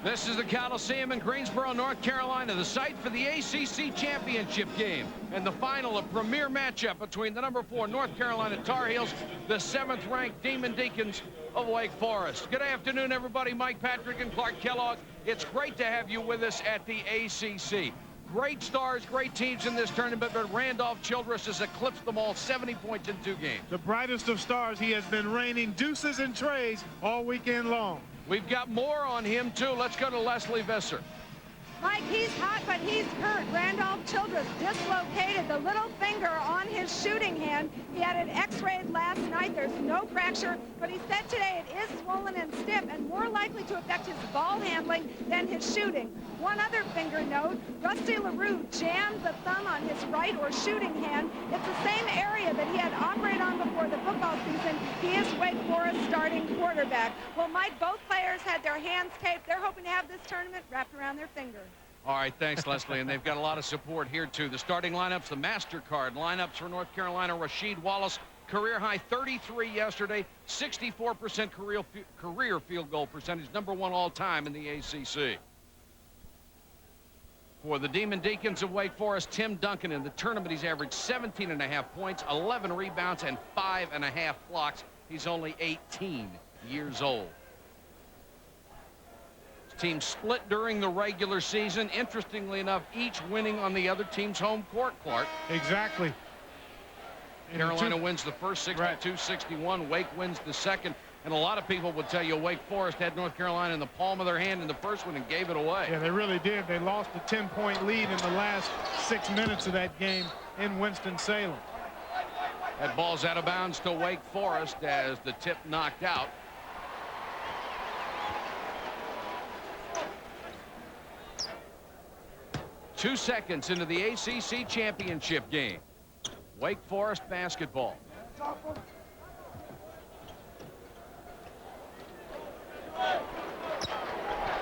This is the Coliseum in Greensboro, North Carolina, the site for the ACC championship game and the final, a premier matchup between the #4 North Carolina Tar Heels, the 7th-ranked Demon Deacons of Wake Forest. Good afternoon, everybody. Mike Patrick and Clark Kellogg. It's great to have you with us at the ACC. Great stars, great teams in this tournament, but Randolph Childress has eclipsed them all, 70 points in 2 games. The brightest of stars. He has been raining deuces and trays all weekend long. We've got more on him, too. Let's go to Leslie Visser. Mike, he's hot, but he's hurt. Randolph Childress dislocated the little finger on his shooting hand. He had it x-rayed last night. There's no fracture, but he said today it is swollen and stiff and more likely to affect his ball handling than his shooting. One other finger note, Rusty LaRue jammed the thumb on his right or shooting hand. It's the same area that he had operated on before the football season. He is Wake Forest starting quarterback. Well, Mike, both players had their hands taped. They're hoping to have this tournament wrapped around their finger. All right, thanks, Leslie. And they've got a lot of support here, too. The starting lineups, the MasterCard lineups for North Carolina. Rasheed Wallace, career-high 33 yesterday, 64% career field goal percentage, #1 all-time in the ACC. For the Demon Deacons of Wake Forest, Tim Duncan. In the tournament, he's averaged 17.5 points, 11 rebounds, and 5.5 blocks. He's only 18 years old. Team split during the regular season. Interestingly enough, each winning on the other team's home court, Clark. Exactly. Carolina wins the first 62-61. Wake wins the second. And a lot of people would tell you Wake Forest had North Carolina in the palm of their hand in the first one and gave it away. Yeah, they really did. They lost a 10-point lead in the last 6 minutes of that game in Winston-Salem. That ball's out of bounds to Wake Forest as the tip knocked out. Two seconds into the ACC championship game. Wake Forest basketball.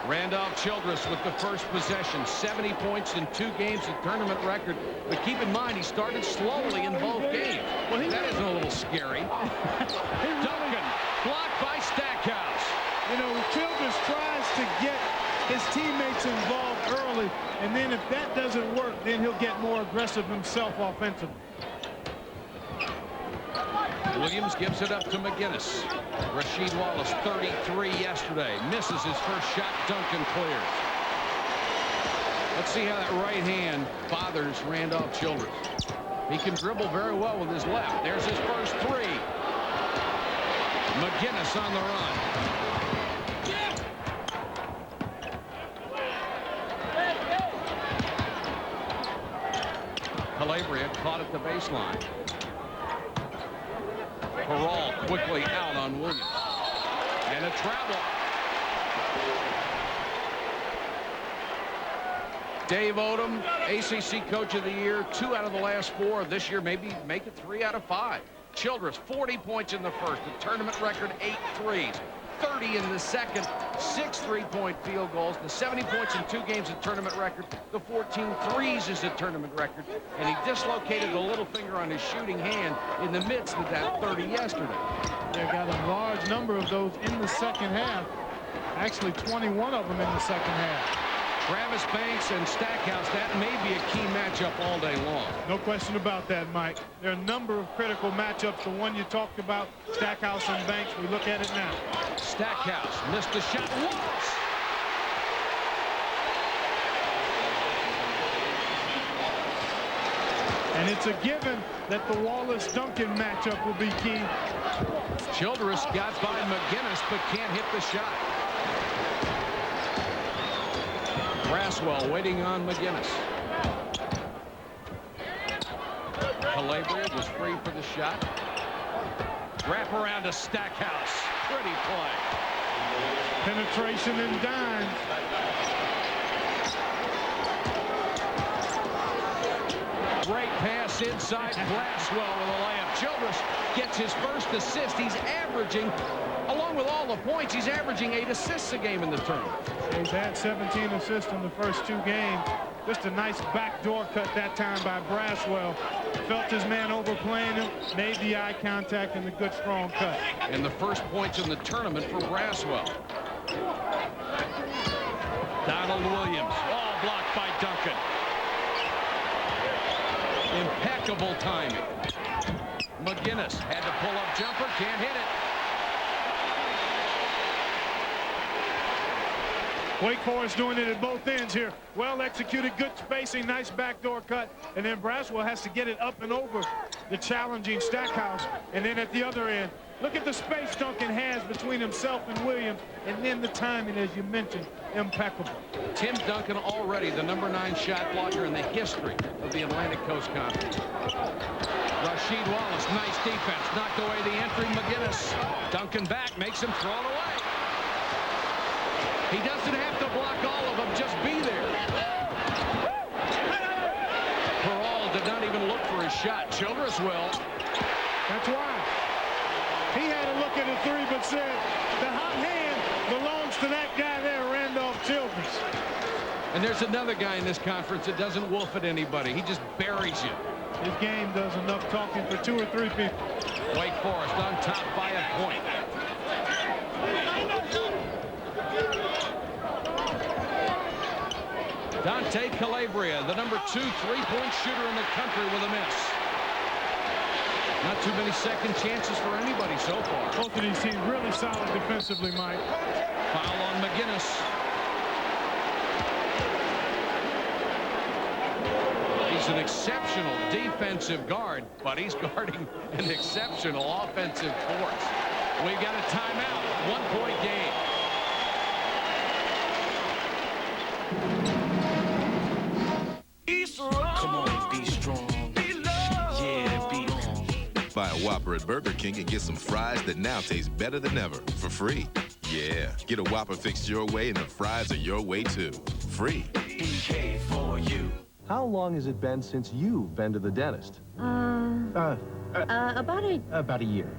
Randolph Childress with the first possession. 70 points in 2 games, a tournament record. But keep in mind, he started slowly in both games. Well, that isn't a little scary. Duncan, blocked by Stackhouse. You know, Childress tries to get his teammates involved early, and then if that doesn't work, then he'll get more aggressive himself offensively. Williams gives it up to McGinnis. Rasheed Wallace, 33 yesterday. Misses his first shot. Duncan clears. Let's see how that right hand bothers Randolph Childress. He can dribble very well with his left. There's his first 3. McGinnis on the run. Calabria caught at the baseline. Peral quickly out on Williams. And a travel. Dave Odom, ACC Coach of the Year, 2 out of the last 4. This year, maybe make it 3 out of 5. Childress, 40 points in the first. The tournament record, 8 threes. 30 in the second, 6 3-point field goals. The 70 points in 2 games, a tournament record. The 14 threes is a tournament record. And he dislocated the little finger on his shooting hand in the midst of that 30 yesterday. They got a large number of those in the second half. Actually, 21 of them in the second half. Travis Banks and Stackhouse, that may be a key matchup all day long. No question about that, Mike. There are a number of critical matchups. The one you talked about, Stackhouse and Banks, we look at it now. Stackhouse missed the shot. Wallace. And it's a given that the Wallace-Duncan matchup will be key. Childress got by McGinnis, but can't hit the shot. Braswell waiting on McGinnis. Calabria was free for the shot. Wrap around to Stackhouse. Pretty play. Penetration and dime. Great pass inside. Braswell with a layup. Childress gets his first assist. He's averaging, along with all the points, he's averaging 8 assists a game in the tournament. He's had 17 assists in the first 2 games. Just a nice backdoor cut that time by Braswell. Felt his man overplaying him, made the eye contact, and the good strong cut. And the first points in the tournament for Braswell. Donald Williams. All blocked by Duncan. Impeccable timing. McGinnis had to pull up jumper. Can't hit it. Wake Forest doing it at both ends here. Well executed, good spacing, nice backdoor cut. And then Braswell has to get it up and over the challenging Stackhouse. And then at the other end, look at the space Duncan has between himself and Williams. And then the timing, as you mentioned, impeccable. Tim Duncan already the #9 shot blocker in the history of the Atlantic Coast Conference. Rasheed Wallace, nice defense. Knocked away the entry. McGinnis. Duncan back, makes him throw it away. He doesn't have to block all of them, just be there. Peral did not even look for his shot. Childress will. That's why. He had a look at the three, but said the hot hand belongs to that guy there, Randolph Childress. And there's another guy in this conference that doesn't wolf at anybody. He just buries you. His game does enough talking for 2 or 3 people. Wake Forest on top by a point. Dante Calabria, the #2 3-point shooter in the country, with a miss. Not too many second chances for anybody so far. Both of these teams really solid defensively, Mike. Foul on McGinnis. He's an exceptional defensive guard, but he's guarding an exceptional offensive force. We've got a timeout. 1-point game. Come on, be strong. Yeah, be on. Buy a Whopper at Burger King and get some fries that now taste better than ever for free. Yeah, get a Whopper fixed your way and the fries are your way too. Free. DK for you. How long has it been since you've been to the dentist? About a year,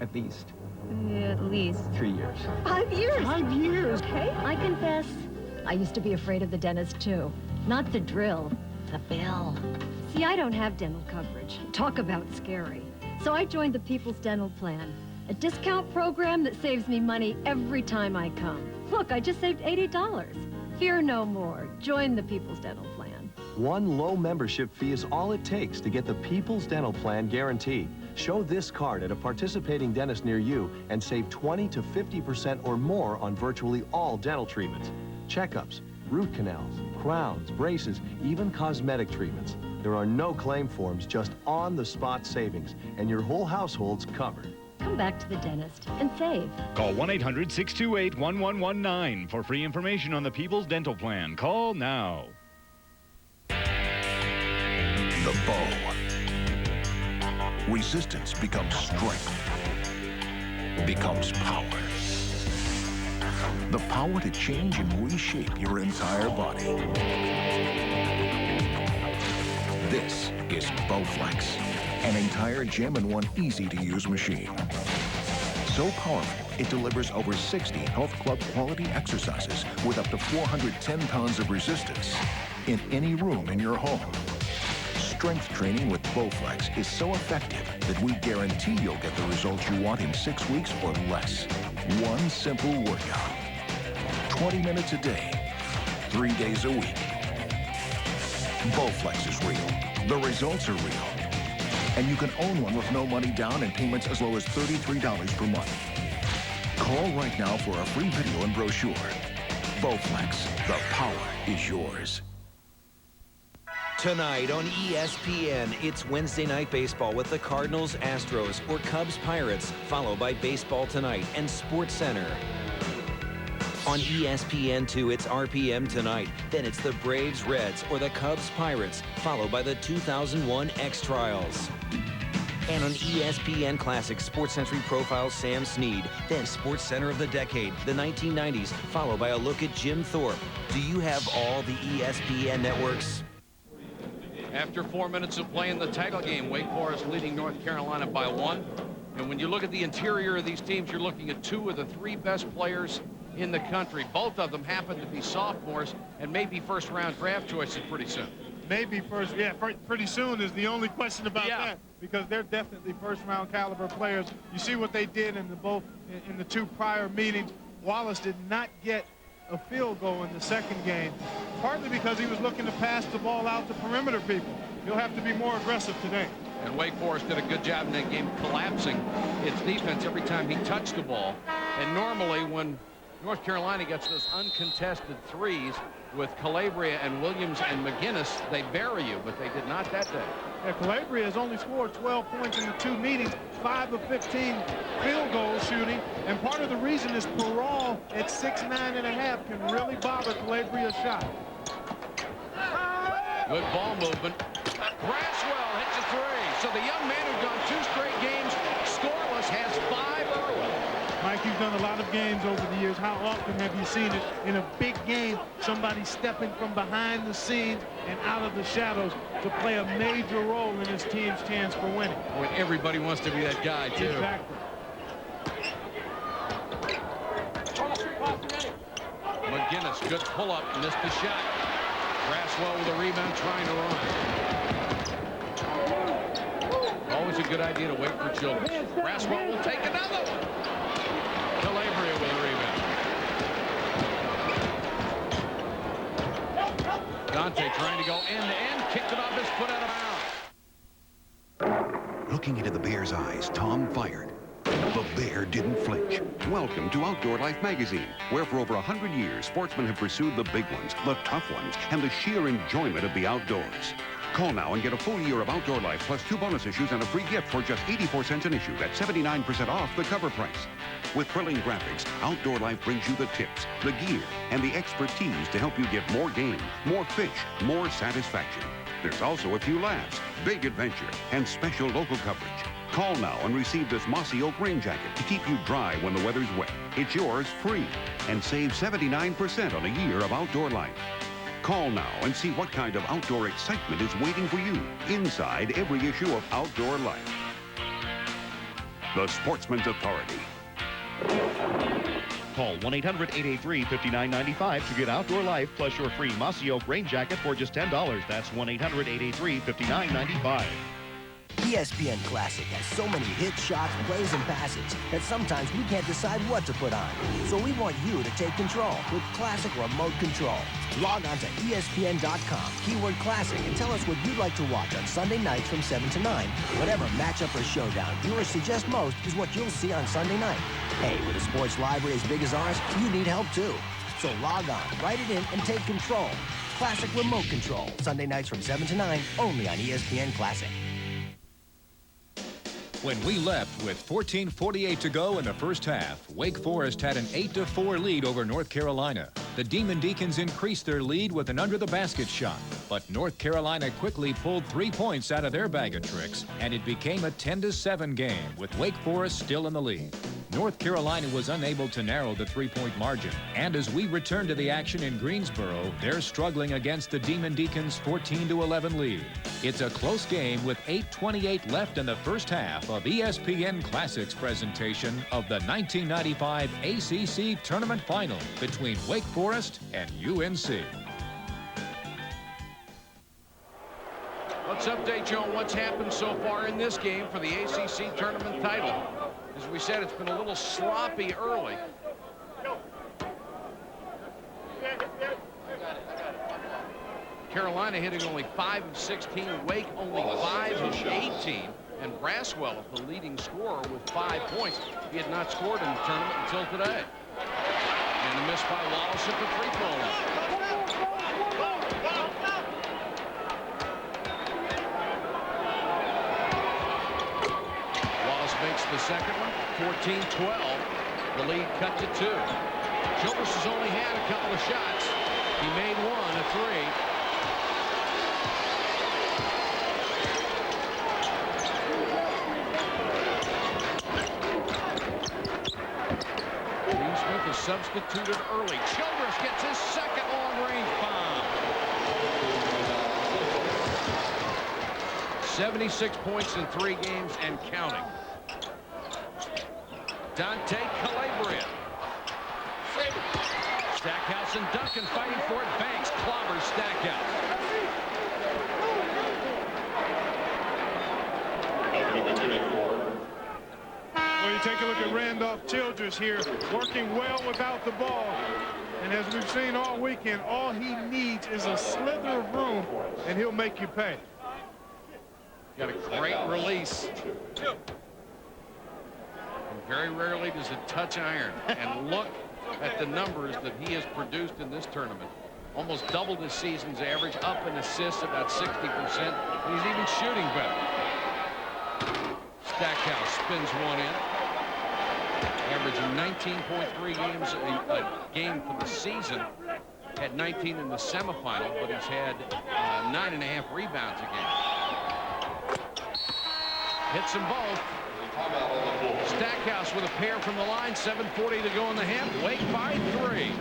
at least. At least 3 years. 5 years. 5 years. Okay, I confess, I used to be afraid of the dentist too. Not the drill, the bill. See, I don't have dental coverage. Talk about scary. So I joined the People's Dental Plan, a discount program that saves me money every time I come. Look, I just saved $80. Fear no more. Join the People's Dental Plan. One low membership fee is all it takes to get the People's Dental Plan guarantee. Show this card at a participating dentist near you and save 20 to 50% or more on virtually all dental treatments. Checkups, root canals, crowns, braces, even cosmetic treatments. There are no claim forms, just on-the-spot savings, and your whole household's covered. Come back to the dentist and save. Call 1-800-628-1119 for free information on the People's Dental Plan. Call now. The bow. Resistance becomes strength, becomes power. The power to change and reshape your entire body. This is Bowflex, an entire gem-in-one easy-to-use machine. So powerful, it delivers over 60 health club quality exercises with up to 410 pounds of resistance in any room in your home. Strength training with Bowflex is so effective that we guarantee you'll get the results you want in 6 weeks or less. One simple workout. 20 minutes a day, 3 days a week. Bowflex is real. The results are real. And you can own one with no money down and payments as low as $33 per month. Call right now for a free video and brochure. Bowflex, the power is yours. Tonight on ESPN, it's Wednesday Night Baseball with the Cardinals, Astros, or Cubs, Pirates, followed by Baseball Tonight and Sports Center. On ESPN2, it's RPM Tonight. Then it's the Braves, Reds, or the Cubs, Pirates, followed by the 2001 X-Trials. And on ESPN Classic, SportsCentury profiles Sam Snead. Then Sports Center of the Decade, the 1990s, followed by a look at Jim Thorpe. Do you have all the ESPN networks? After 4 minutes of play in the title game, Wake Forest leading North Carolina by 1. And when you look at the interior of these teams, you're looking at 2 of the 3 best players in the country. Both of them happen to be sophomores and maybe first-round draft choices pretty soon. Maybe first, yeah, pretty soon is the only question about that, because they're definitely first-round caliber players. You see what they did in the 2 prior meetings. Wallace did not get a field goal in the second game, partly because he was looking to pass the ball out to perimeter people. He'll have to be more aggressive today. And Wake Forest did a good job in that game collapsing its defense every time he touched the ball. And normally when North Carolina gets those uncontested threes with Calabria and Williams and McGinnis, they bury you, but they did not that day. Yeah, Calabria has only scored 12 points in the 2 meetings, 5 of 15 field goal shooting, and part of the reason is Peral at 6'9.5" can really bother Calabria's shot. Good ball movement. Braswell hits a 3. So the young man who's gone 2 straight games scoreless has 5 early. Mike, you've done a lot of games over the years. How often have you seen it in a big game, somebody stepping from behind the scenes and out of the shadows to play a major role in his team's chance for winning? Boy, everybody wants to be that guy, too. Exactly. McGinnis, good pull-up, missed the shot. Braswell with a rebound, trying to run. Always a good idea to wait for Childress. Braswell will take another one. Calabria with a rebound. Dante trying to go end-to-end, kicked it off his foot out of bounds. Looking into the bear's eyes, Tom fired. The bear didn't flinch. Welcome to Outdoor Life magazine, where for over 100 years, sportsmen have pursued the big ones, the tough ones, and the sheer enjoyment of the outdoors. Call now and get a full year of Outdoor Life plus 2 bonus issues and a free gift for just 84 cents an issue. That's 79% off the cover price. With thrilling graphics, Outdoor Life brings you the tips, the gear, and the expertise to help you get more game, more fish, more satisfaction. There's also a few laughs, big adventure, and special local coverage. Call now and receive this mossy oak rain jacket to keep you dry when the weather's wet. It's yours free, and save 79% on a year of Outdoor Life. Call now and see what kind of outdoor excitement is waiting for you inside every issue of Outdoor Life. The Sportsman's Authority. Call 1-800-883-5995 to get Outdoor Life plus your free mossy oak rain jacket for just $10. That's 1-800-883-5995. ESPN Classic has so many hits, shots, plays, and passes that sometimes we can't decide what to put on. So we want you to take control with Classic Remote Control. Log on to ESPN.com, keyword Classic, and tell us what you'd like to watch on Sunday nights from 7 to 9. Whatever matchup or showdown viewers suggest most is what you'll see on Sunday night. Hey, with a sports library as big as ours, you need help too. So log on, write it in, and take control. Classic Remote Control, Sunday nights from 7 to 9, only on ESPN Classic. When we left with 14:48 to go in the first half, Wake Forest had an 8-4 lead over North Carolina. The Demon Deacons increased their lead with an under-the-basket shot, but North Carolina quickly pulled 3 points out of their bag of tricks, and it became a 10-7 game with Wake Forest still in the lead. North Carolina was unable to narrow the 3-point margin, and as we return to the action in Greensboro, they're struggling against the Demon Deacons' 14-11 lead. It's a close game with 8:28 left in the first half of ESPN Classics presentation of the 1995 ACC Tournament Final between Wake Forest and UNC. Let's update you on what's happened so far in this game for the ACC Tournament title. As we said, it's been a little sloppy early. Carolina hitting only 5 of 16, Wake only 5 of 18, and Braswell, the leading scorer, with 5 points. He had not scored in the tournament until today. And a miss by Wallace at the free-throw line. Wallace makes the second one, 14-12. The lead cut to 2. Childress has only had a couple of shots. He made one, a 3. Is substituted early. Childress gets his second long-range bomb. 76 points in 3 games and counting. Dante Calabria. Stackhouse and Duncan fighting for it. Banks clobbers Stackhouse. Well, you take a look at Randolph Childress here, working well without the ball. And as we've seen all weekend, all he needs is a slither of room, and he'll make you pay. Got a great release. And very rarely does it touch iron. And look at the numbers that he has produced in this tournament. Almost doubled his season's average, up in assists about 60%. And he's even shooting better. Stackhouse spins one in. Averaging 19.3 games a game for the season. Had 19 in the semifinal, but he's had 9.5 rebounds a game. Hits them both. Stackhouse with a pair from the line. 7:40 to go in the half. Wake by 3.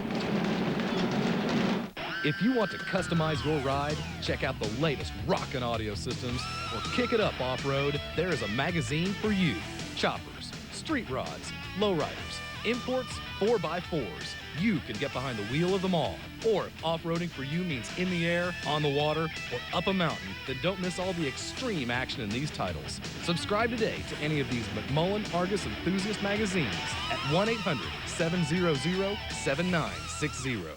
If you want to customize your ride, check out the latest rockin' audio systems, or kick it up off-road, there is a magazine for you. Choppers, street rods, lowriders, imports, 4x4s. You can get behind the wheel of them all. Or if off-roading for you means in the air, on the water, or up a mountain, then don't miss all the extreme action in these titles. Subscribe today to any of these McMullen Argus Enthusiast magazines at 1-800-700-7960.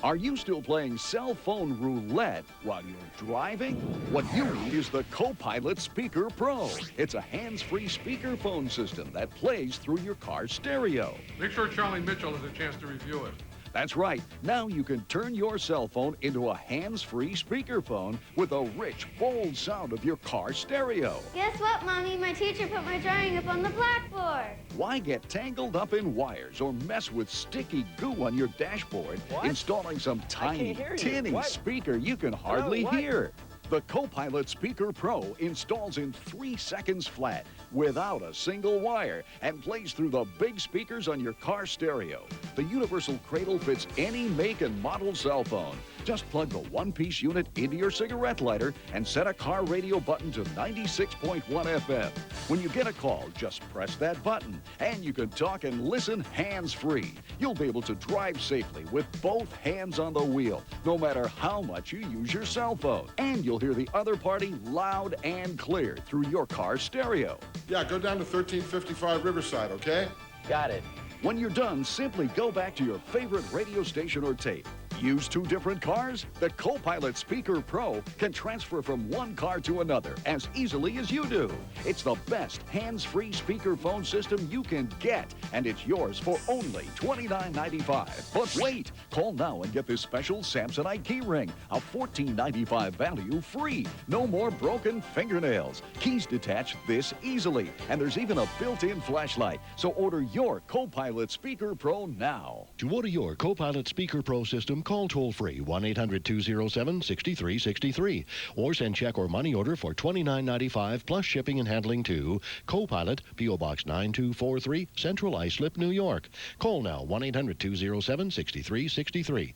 Are you still playing cell phone roulette while you're driving? What you need is the Copilot Speaker Pro. It's a hands-free speakerphone system that plays through your car stereo. Make sure Charlie Mitchell has a chance to review it. That's right. Now you can turn your cell phone into a hands-free speakerphone with a rich, bold sound of your car stereo. Guess what, Mommy? My teacher put my drawing up on the blackboard. Why get tangled up in wires or mess with sticky goo on your dashboard installing some tiny, tinny speaker you can hardly hear? The Copilot Speaker Pro installs in 3 seconds flat without a single wire and plays through the big speakers on your car stereo. The universal cradle fits any make and model cell phone. Just plug the one-piece unit into your cigarette lighter and set a car radio button to 96.1 FM. When you get a call, just press that button, and you can talk and listen hands-free. You'll be able to drive safely with both hands on the wheel, no matter how much you use your cell phone. And you'll hear the other party loud and clear through your car stereo. Yeah, go down to 1355 Riverside, okay? Got it. When you're done, simply go back to your favorite radio station or tape. Use 2 different cars? The Copilot Speaker Pro can transfer from one car to another as easily as you do. It's the best hands-free speakerphone system you can get, and it's yours for only $29.95. But wait, call now and get this special Samsonite key ring, a $14.95 value free. No more broken fingernails. Keys detach this easily, and there's even a built-in flashlight. So order your Copilot Speaker Pro now. To order your Copilot Speaker Pro system, call toll-free 1-800-207-6363 or send check or money order for $29.95 plus shipping and handling to Copilot, P.O. Box 9243, Central Islip, New York. Call now 1-800-207-6363.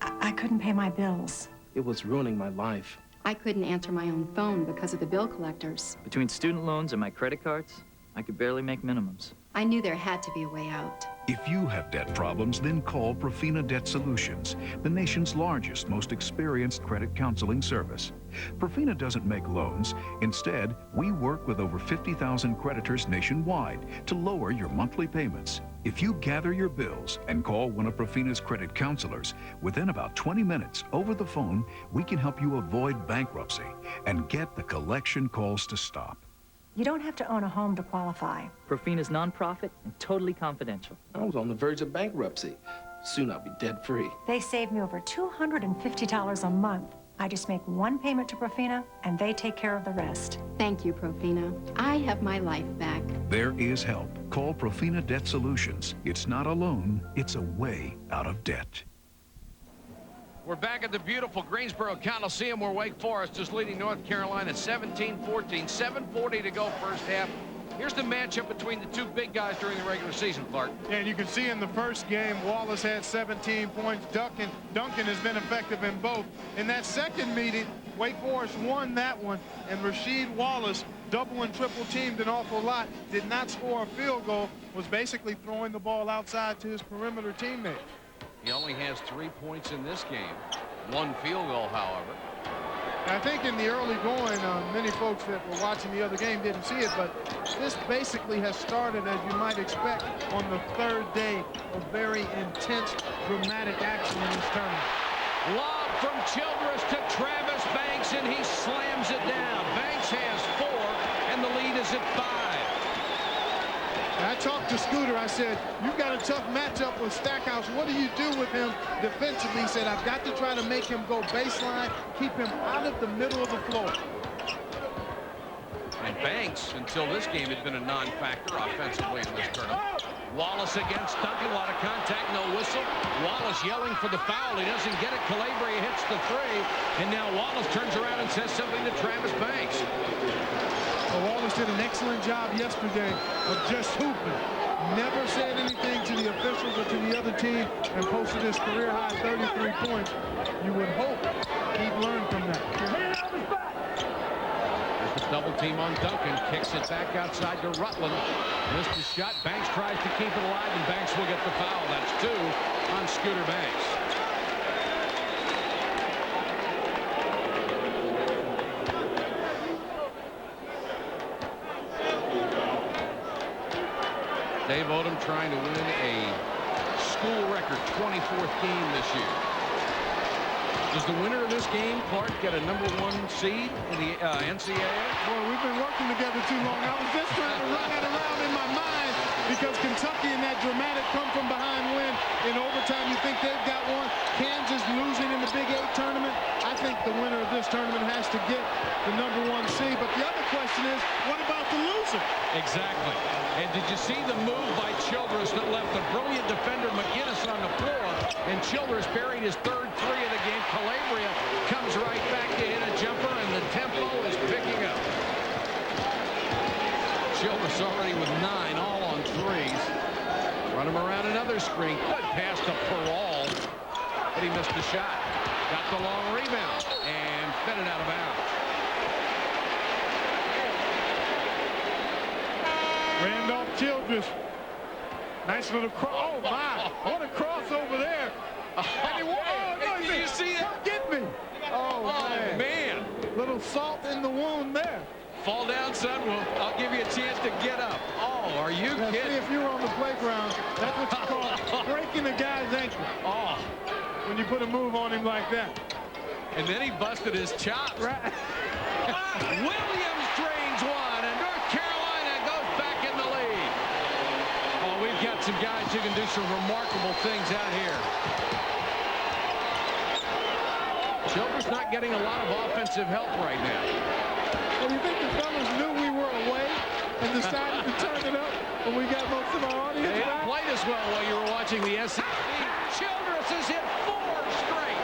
I couldn't pay my bills. It was ruining my life. I couldn't answer my own phone because of the bill collectors. Between student loans and my credit cards, I could barely make minimums. I knew there had to be a way out. If you have debt problems, then call Profina Debt Solutions, the nation's largest, most experienced credit counseling service. Profina doesn't make loans. Instead, we work with over 50,000 creditors nationwide to lower your monthly payments. If you gather your bills and call one of Profina's credit counselors, within about 20 minutes over the phone, we can help you avoid bankruptcy and get the collection calls to stop. You don't have to own a home to qualify. Profina's nonprofit and totally confidential. I was on the verge of bankruptcy. Soon I'll be debt-free. They saved me over $250 a month. I just make one payment to Profina, and they take care of the rest. Thank you, Profina. I have my life back. There is help. Call Profina Debt Solutions. It's not a loan, it's a way out of debt. We're back at the beautiful Greensboro Coliseum where Wake Forest is leading North Carolina 17-14, 7:40 to go first half. Here's the matchup between the two big guys during the regular season, Clark. Yeah, and you can see in the first game, Wallace had 17 points. Duncan has been effective in both. In that second meeting, Wake Forest won that one, and Rasheed Wallace, double and triple teamed an awful lot, did not score a field goal, was basically throwing the ball outside to his perimeter teammates. He only has 3 points in this game. 1 field goal, however. I think in the early going, many folks that were watching the other game didn't see it, but this basically has started, as you might expect, on the third day of very intense, dramatic action in this tournament. Lob from Childress to Travis Banks, and he slams it down. Banks has 4, and the lead is at 5. I talked to Scooter. I said, you've got a tough matchup with Stackhouse. What do you do with him defensively? He said, I've got to try to make him go baseline, keep him out of the middle of the floor. And Banks, until this game, had been a non-factor offensively in this tournament. Wallace against Duncan, a lot of contact, no whistle. Wallace yelling for the foul. He doesn't get it. Calabria hits the 3, and now Wallace turns around and says something to Travis Banks. Well, Wallace did an excellent job yesterday of just hooping. Never said anything to the officials or to the other team, and posted his career-high 33 points. You would hope he'd learn from that. There's the double team on Duncan. Kicks it back outside to Rutland. Missed his shot. Banks tries to keep it alive, and Banks will get the foul. That's 2 on Scooter Banks. Dave Odom trying to win a school record 24th game this year. Does the winner of this game, Clark, get a #1 seed in the NCAA? Boy, we've been working together too long. I was just trying to run that around in my mind because Kentucky in that dramatic come-from-behind win in overtime, you think they've got one. Kansas losing in the Big 8 tournament. I think the winner of this tournament has to get the #1 seed. But the other question is, what about the loser? Exactly. And did you see the move by Childress that left the brilliant defender McGinnis on the floor? And Childress buried his 3rd 3 of the game. Calabria comes right back to hit a jumper, and the tempo is picking up. Childress already with 9, all on 3s. Run him around another screen. Good pass to Perall, but he missed the shot. Got the long rebound and fed it out of bounds. Randolph Childress. Nice little cross. Oh, my. What a crossover there. Did you see that? Get me. Oh, man. Little salt in the wound there. Fall down, son. Well, I'll give you a chance to get up. Oh, are you now, kidding? See, if you were on the playground, that's what you call breaking a guy's ankle. Oh. When you put a move on him like that. And then he busted his chops. Right. Williams drains one, and North Carolina goes back in the lead. Oh, we've got some guys who can do some remarkable things out here. Childress not getting a lot of offensive help right now. And you think the fellas knew we were away and decided to turn it up when we got most of our audience They back? didn't play this well while you were watching the SEC. Childress has hit 4 straight.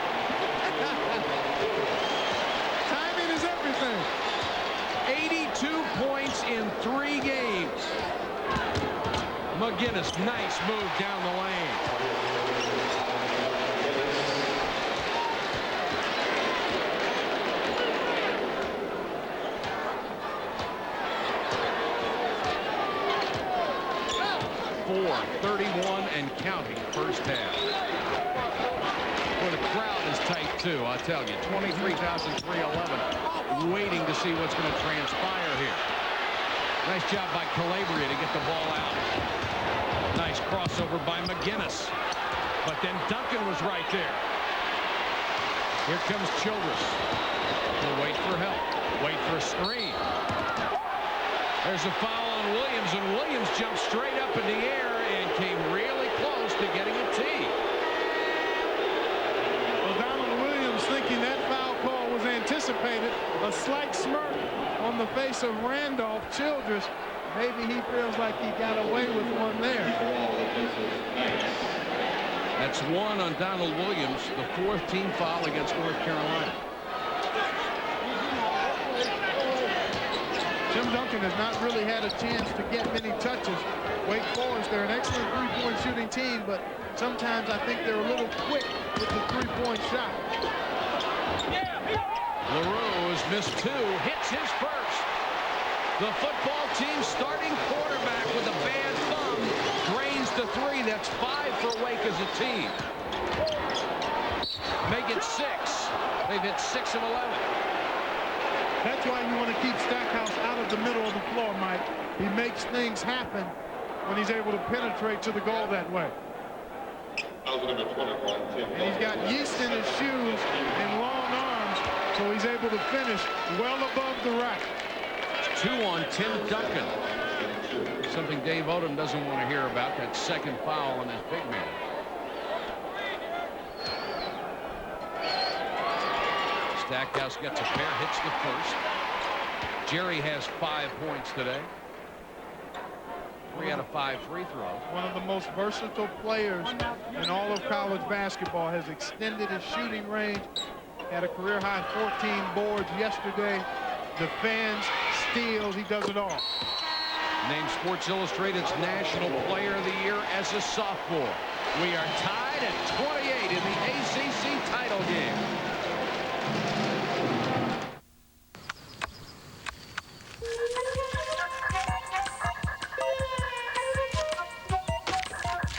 Timing is everything. 82 points in 3 games. McGinnis, nice move down the lane. .31 and counting first half. Well, the crowd is tight too, I tell you. 23,311 waiting to see what's going to transpire here. Nice job by Calabria to get the ball out. Nice crossover by McGinnis. But then Duncan was right there. Here comes Childress. He'll wait for help. Wait for a screen. There's a foul on Williams, and Williams jumped straight up in the air and came really close to getting a tee. Well, Donald Williams, thinking that foul call was anticipated, a slight smirk on the face of Randolph Childress. Maybe he feels like he got away with one there. That's 1 on Donald Williams, the 4th team foul against North Carolina. Tim Duncan has not really had a chance to get many touches. Wake Forest, they're an excellent three-point shooting team, but sometimes I think they're a little quick with the three-point shot. LaRue has missed 2, hits his first. The football team starting quarterback with a bad thumb drains the 3. That's 5 for Wake as a team. Make it 6. They've hit 6 of 11. That's why you want to keep Stackhouse out of the middle of the floor, Mike. He makes things happen when he's able to penetrate to the goal that way. And he's got yeast in his shoes and long arms, so he's able to finish well above the rack. 2 on Tim Duncan. Something Dave Odom doesn't want to hear about, that second foul on this big man. Stackhouse gets a pair, hits the first. Jerry has 5 points today. 3 out of 5 free throws. One of the most versatile players in all of college basketball, has extended his shooting range. Had a career high 14 boards yesterday. Defends, steals, he does it all. Named Sports Illustrated's National Player of the Year as a sophomore. We are tied at 28 in the ACC title game.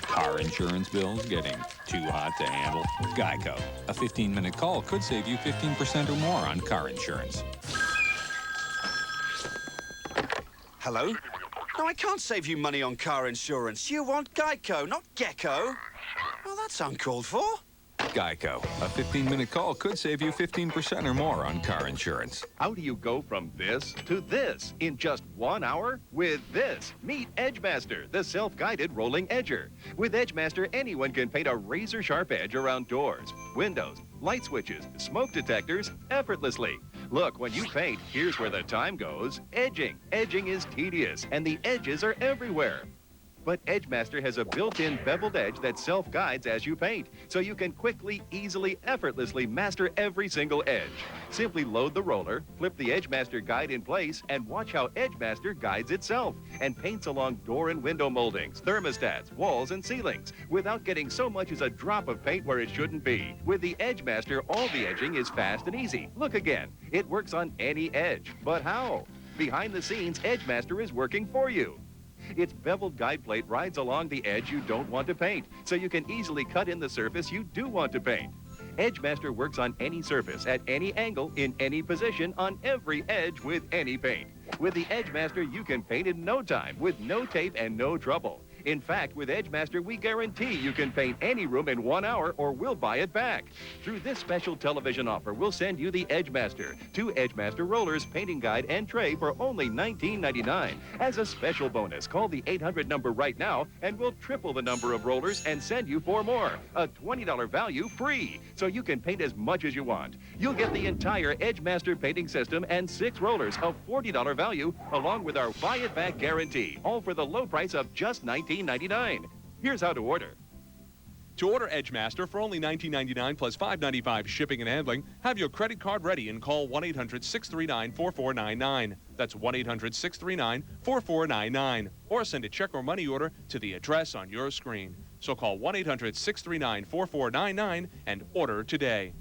Car insurance bills getting too hot to handle? Geico. A 15-minute call could save you 15% or more on car insurance. Hello? No, I can't save you money on car insurance. You want Geico, not Gecko. Well, that's uncalled for. Geico. A 15-minute call could save you 15% or more on car insurance. How do you go from this to this in just 1 hour? With this, meet EdgeMaster, the self-guided rolling edger. With EdgeMaster, anyone can paint a razor-sharp edge around doors, windows, light switches, smoke detectors effortlessly. Look, when you paint, here's where the time goes. Edging. Edging is tedious, and the edges are everywhere. But EdgeMaster has a built-in beveled edge that self-guides as you paint, so you can quickly, easily, effortlessly master every single edge. Simply load the roller, flip the EdgeMaster guide in place, and watch how EdgeMaster guides itself and paints along door and window moldings, thermostats, walls, and ceilings without getting so much as a drop of paint where it shouldn't be. With the EdgeMaster, all the edging is fast and easy. Look again. It works on any edge. But how? Behind the scenes, EdgeMaster is working for you. Its beveled guide plate rides along the edge you don't want to paint, so you can easily cut in the surface you do want to paint. EdgeMaster works on any surface, at any angle, in any position, on every edge with any paint. With the EdgeMaster, you can paint in no time, with no tape and no trouble. In fact, with EdgeMaster, we guarantee you can paint any room in 1 hour or we'll buy it back. Through this special television offer, we'll send you the EdgeMaster, 2 EdgeMaster rollers, painting guide, and tray for only $19.99. As a special bonus, call the 800 number right now and we'll triple the number of rollers and send you 4 more. A $20 value free, so you can paint as much as you want. You'll get the entire EdgeMaster painting system and 6 rollers of $40 value, along with our buy it back guarantee, all for the low price of just $19.99. Here's how to order. To order EdgeMaster for only $19.99 plus $5.95 shipping and handling, have your credit card ready and call 1-800-639-4499. That's 1-800-639-4499. Or send a check or money order to the address on your screen. So call 1-800-639-4499 and order today.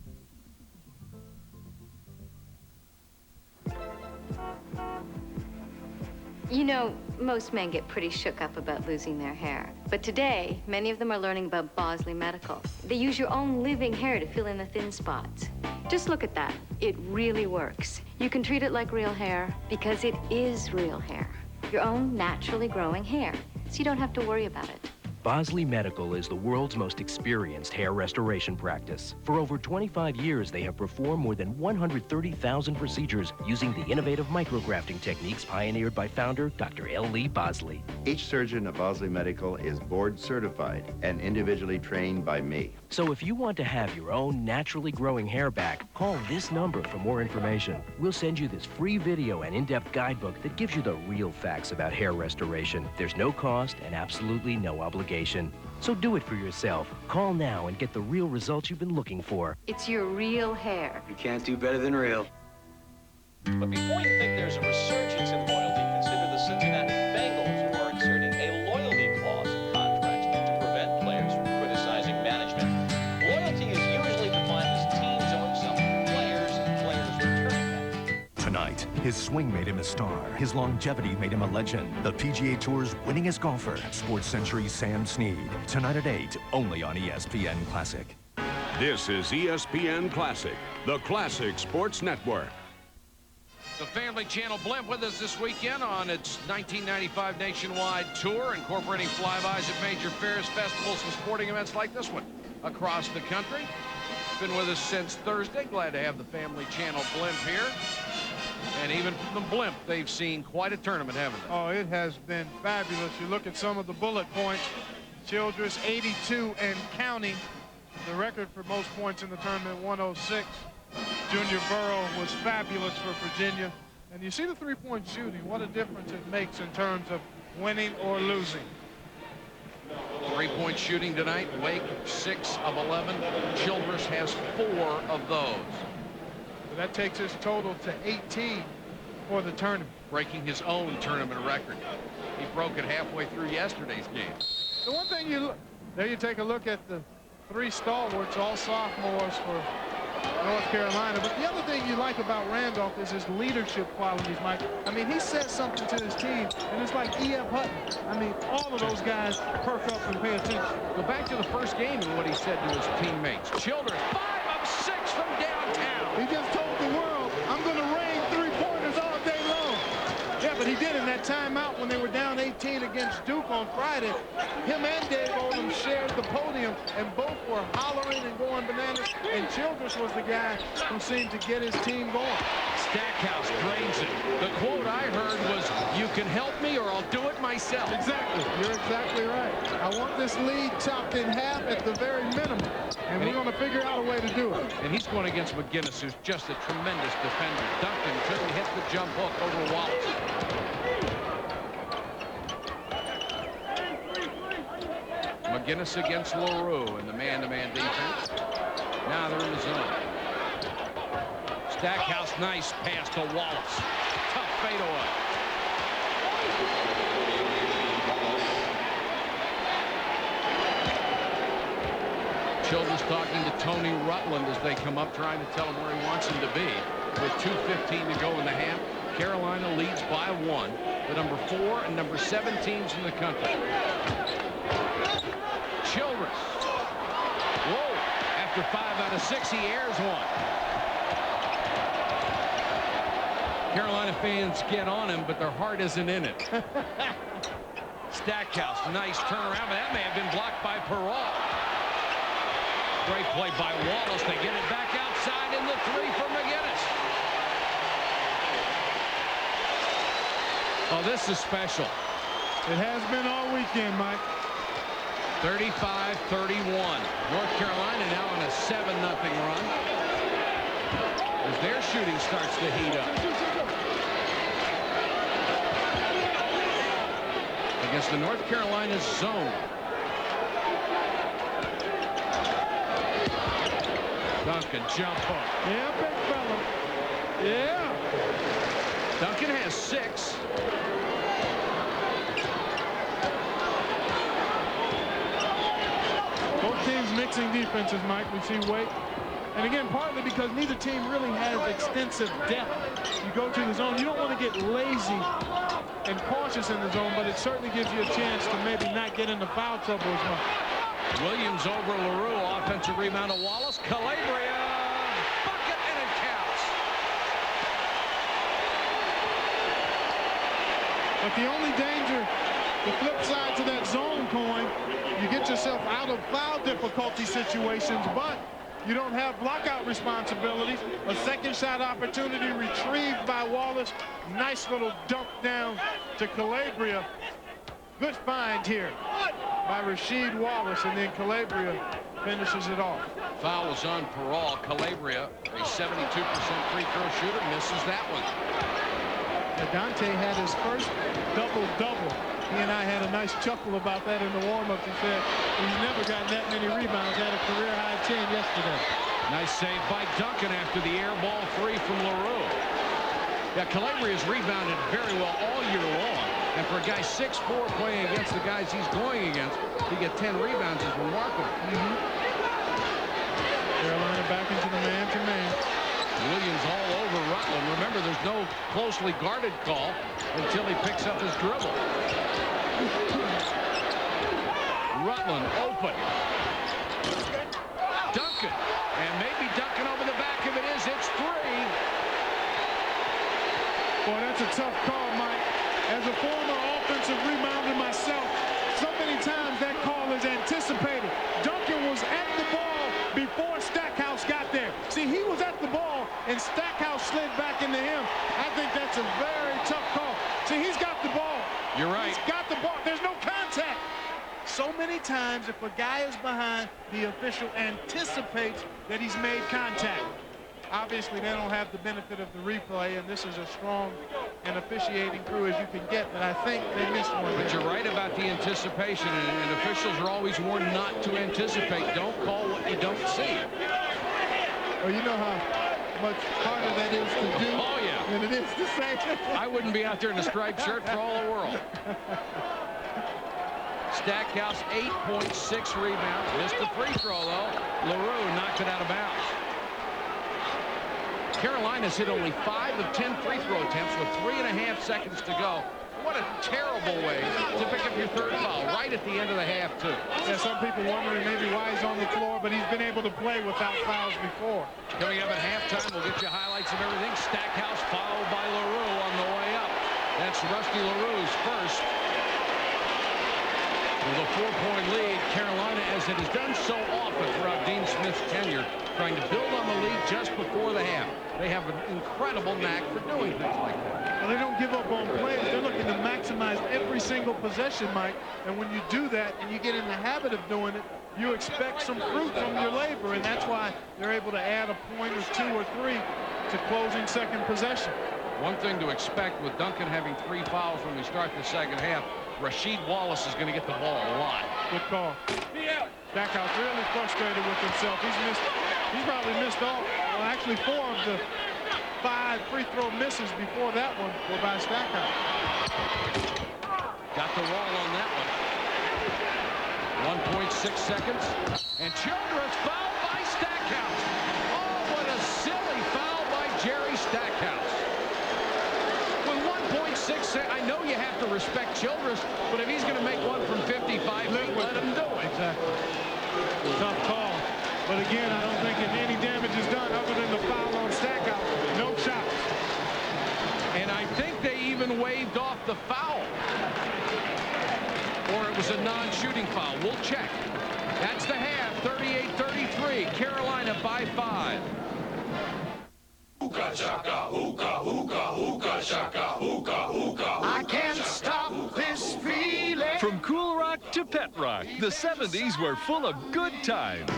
You know, most men get pretty shook up about losing their hair. But today, many of them are learning about Bosley Medical. They use your own living hair to fill in the thin spots. Just look at that. It really works. You can treat it like real hair because it is real hair. Your own naturally growing hair. So you don't have to worry about it. Bosley Medical is the world's most experienced hair restoration practice. For over 25 years, they have performed more than 130,000 procedures using the innovative micrografting techniques pioneered by founder Dr. L. Lee Bosley. Each surgeon at Bosley Medical is board certified and individually trained by me. So if you want to have your own naturally growing hair back, call this number for more information. We'll send you this free video and in-depth guidebook that gives you the real facts about hair restoration. There's no cost and absolutely no obligation. So do it for yourself. Call now and get the real results you've been looking for. It's your real hair. You can't do better than real. But before you think there's a resurgence in loyalty, consider the Cincinnati Bengals, who are inserting a loyalty clause in contracts to prevent players from criticizing management. Loyalty is usually defined as teams owing something to players and players returning that. Tonight, his swing made him a star. His longevity made him a legend. The PGA Tour's winningest golfer, Sports Century's Sam Snead. Tonight at 8, only on ESPN Classic. This is ESPN Classic, the Classic Sports Network. The Family Channel blimp with us this weekend on its 1995 nationwide tour, incorporating flybys at major fairs, festivals, and sporting events like this one across the country. Been with us since Thursday. Glad to have the Family Channel blimp here. And even from the blimp, they've seen quite a tournament, haven't they? Oh, it has been fabulous. You look at some of the bullet points. Childress 82 and counting. The record for most points in the tournament, 106. Junior Burrow was fabulous for Virginia. And you see the three-point shooting, what a difference it makes in terms of winning or losing. Three-point shooting tonight. Wake 6 of 11. Childress has 4 of those. So that takes his total to 18 for the tournament. Breaking his own tournament record. He broke it halfway through yesterday's game. The one thing there you take a look at the 3 stalwarts, all sophomores for North Carolina. But the other thing you like about Randolph is his leadership qualities, Mike. I mean, he says something to his team, and it's like E.F. Hutton. I mean, all of those guys perk up and pay attention. Go back to the first game and what he said to his teammates. Childress, 5 of 6 from downtown. He just told the world, I'm going to rain three-pointers all day long. Yeah, but he did in that timeout when they were down 18 against Duke on Friday. Him and Dave Oldham shared the podium, and both were hollering and going bananas, and Childress was the guy who seemed to get his team going. Stackhouse drains it. The quote I heard was, "You can help me or I'll do it myself." Exactly. You're exactly right. I want this lead chopped in half at the very minimum, and we're going to figure out a way to do it. And he's going against McGinnis, who's just a tremendous defender. Duncan couldn't hit the jump hook over Wallace. McGinnis against LaRue in the man-to-man defense. Now they're in the zone. Stackhouse, nice pass to Wallace. Tough fadeaway. Childress talking to Tony Rutland as they come up, trying to tell him where he wants him to be. With 2:15 to go in the half, Carolina leads by 1. The number 4 and number 7 teams in the country. Childress. Whoa. After 5 out of 6, he airs one. Carolina fans get on him, but their heart isn't in it. Stackhouse, nice turnaround, but that may have been blocked by Perrault. Great play by Wallace. They get it back outside in the 3 for McGinnis. Oh, this is special. It has been all weekend, Mike. 35-31. North Carolina now on a 7-0 run as their shooting starts to heat up. Against the North Carolina zone. Duncan, jump hook. Yeah, big fella. Yeah. Duncan has 6. Both teams mixing defenses, Mike. We see Wake. And again, partly because neither team really has extensive depth. You go to the zone, you don't want to get lazy and cautious in the zone, but it certainly gives you a chance to maybe not get into foul trouble as much. Williams over LaRue. Offensive rebound to Wallace. Calabria. Bucket, and it counts. But the only danger, the flip side to that zone coin, you get yourself out of foul difficulty situations, but you don't have blockout responsibilities. A second shot opportunity retrieved by Wallace. Nice little dunk down to Calabria. Good find here by Rasheed Wallace, and then Calabria finishes it off. Foul is on Perrault. Calabria, a 72% free throw shooter, misses that one. Dante had his first double-double. He and I had a nice chuckle about that in the warm-up. He said he's never gotten that many rebounds. Had a career-high 10 yesterday. Nice save by Duncan after the air ball 3 from LaRue. Yeah, Calabria's rebounded very well all year long. And for a guy 6'4" playing against the guys he's going against, to get 10 rebounds is remarkable. Carolina back into the man-to-man. Williams all over Rutland. Remember, there's no closely guarded call until he picks up his dribble. Rutland open. Duncan. And maybe Duncan over the back of it is. It's 3. That's a tough call, Mike. As a former offensive rebounder myself, so many times that call is anticipated. Duncan was at the ball before Stackhouse got there. See, he was at the ball, and Stackhouse slid back into him. I think that's a very tough call. See, he's got the ball. You're right. He's got the ball. There's no contact. So many times, if a guy is behind, the official anticipates that he's made contact. Obviously, they don't have the benefit of the replay, and this is as strong an officiating crew as you can get, but I think they missed one. But you're right about the anticipation, and officials are always warned not to anticipate. Don't call what you don't see. Well, you know how much harder that is to do than it is to say. I wouldn't be out there in a striped shirt for all the world. Stackhouse, 8.6 rebounds. Missed the free throw, though. LaRue knocked it out of bounds. Carolina's hit only 5 of 10 free throw attempts with 3.5 seconds to go. What a terrible way to pick up your third foul right at the end of the half, too. Yeah, some people wondering maybe why he's on the floor, but he's been able to play without fouls before. Coming up at halftime, we'll get you highlights of everything. Stackhouse fouled by LaRue on the way up. That's Rusty LaRue's first. With a 4-point lead, Carolina, as it has done so often throughout Dean Smith's tenure, trying to build on the lead just before the half. They have an incredible knack for doing things like that. Well, they don't give up on plays. They're looking to maximize every single possession, Mike. And when you do that and you get in the habit of doing it, you expect some fruit from your labor, and that's why they're able to add a point or 2 or 3 to closing second possession. One thing to expect with Duncan having 3 fouls when we start the second half, Rasheed Wallace is going to get the ball a lot. Good call. Stackhouse really frustrated with himself. He's probably missed all, well, actually 4 of the 5 free throw misses before that one were by Stackhouse. Got the wall on that one. 1.6 seconds. And Childress fouled by Stackhouse. Oh, what a silly foul by Jerry Stackhouse. With 1.6 seconds, I know you have to respect Childress, but if he's going to make one from 55 feet, let him do it. Exactly. Tough call. But again, I don't think that any damage is done other than the foul on Stackhouse. No shots. And I think they even waved off the foul. Or it was a non-shooting foul. We'll check. That's the half, 38-33. Carolina by 5. Hookah shaka, hookah, hookah, hookah shaka, hookah, hookah. I can't stop this feeling. From cool rock to pet rock, the 70s were full of good times.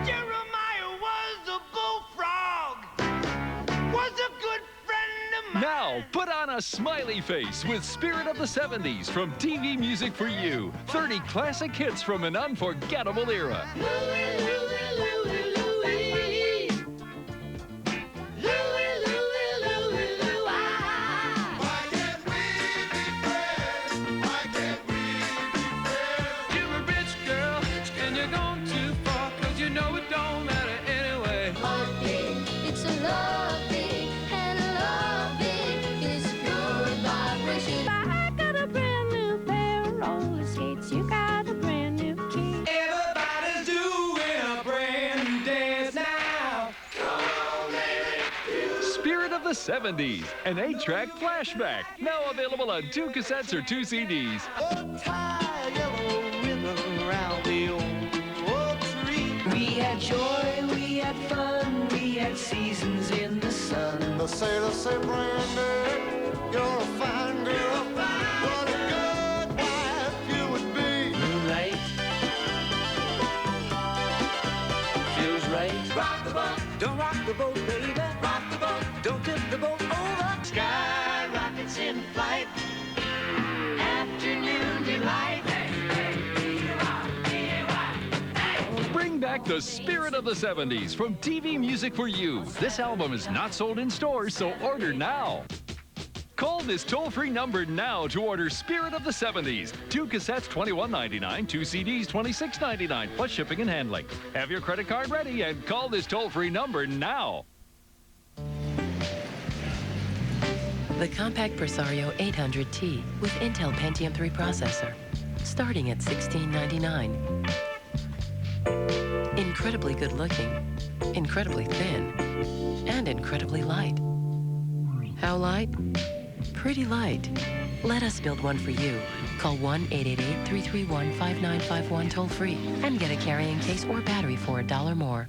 Jeremiah was a bullfrog, was a good friend of mine. Now, put on a smiley face with Spirit of the 70s from TV Music for You. 30 classic hits from an unforgettable era. The 70s, an 8-track flashback, now available on 2 cassettes or 2 CDs. We had joy, we had fun, we had seasons in the sun. The sailors say, Brandy, you're a fine girl. What a good wife you would be. Moonlight feels right. Rock the boat, don't rock the boat, baby. Rock the boat, don't tip the boat over. Sky rockets in flight. Afternoon delight. Bring back the spirit of the 70s from TV Music for You. This album is not sold in stores, so order now. Call this toll-free number now to order Spirit of the 70s. 2 cassettes, $21.99. 2 CDs, $26.99, plus shipping and handling. Have your credit card ready and call this toll-free number now. The compact Presario 800T with Intel Pentium 3 processor, starting at $16.99. Incredibly good looking, incredibly thin, and incredibly light. How light? Pretty light. Let us build one for you. Call 1-888-331-5951 toll free and get a carrying case or battery for $1 more.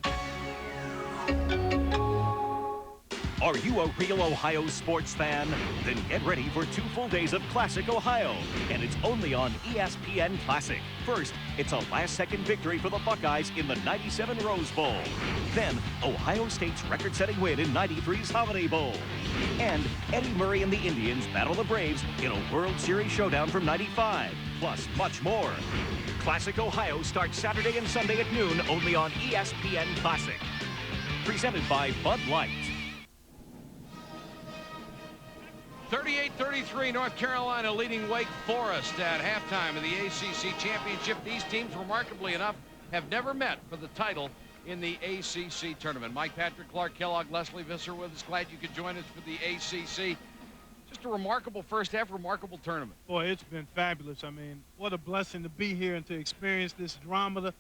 Are you a real Ohio sports fan? Then get ready for 2 full days of Classic Ohio, and it's only on ESPN Classic. First, it's a last-second victory for the Buckeyes in the '97 Rose Bowl. Then, Ohio State's record-setting win in '93's Holiday Bowl. And Eddie Murray and the Indians battle the Braves in a World Series showdown from '95, plus much more. Classic Ohio starts Saturday and Sunday at noon only on ESPN Classic. Presented by Bud Light. 38-33, North Carolina leading Wake Forest at halftime of the ACC Championship. These teams, remarkably enough, have never met for the title in the ACC tournament. Mike Patrick, Clark Kellogg, Leslie Visser with us. Glad you could join us for the ACC. Just a remarkable first half, remarkable tournament. Boy, it's been fabulous. I mean, what a blessing to be here and to experience this drama, the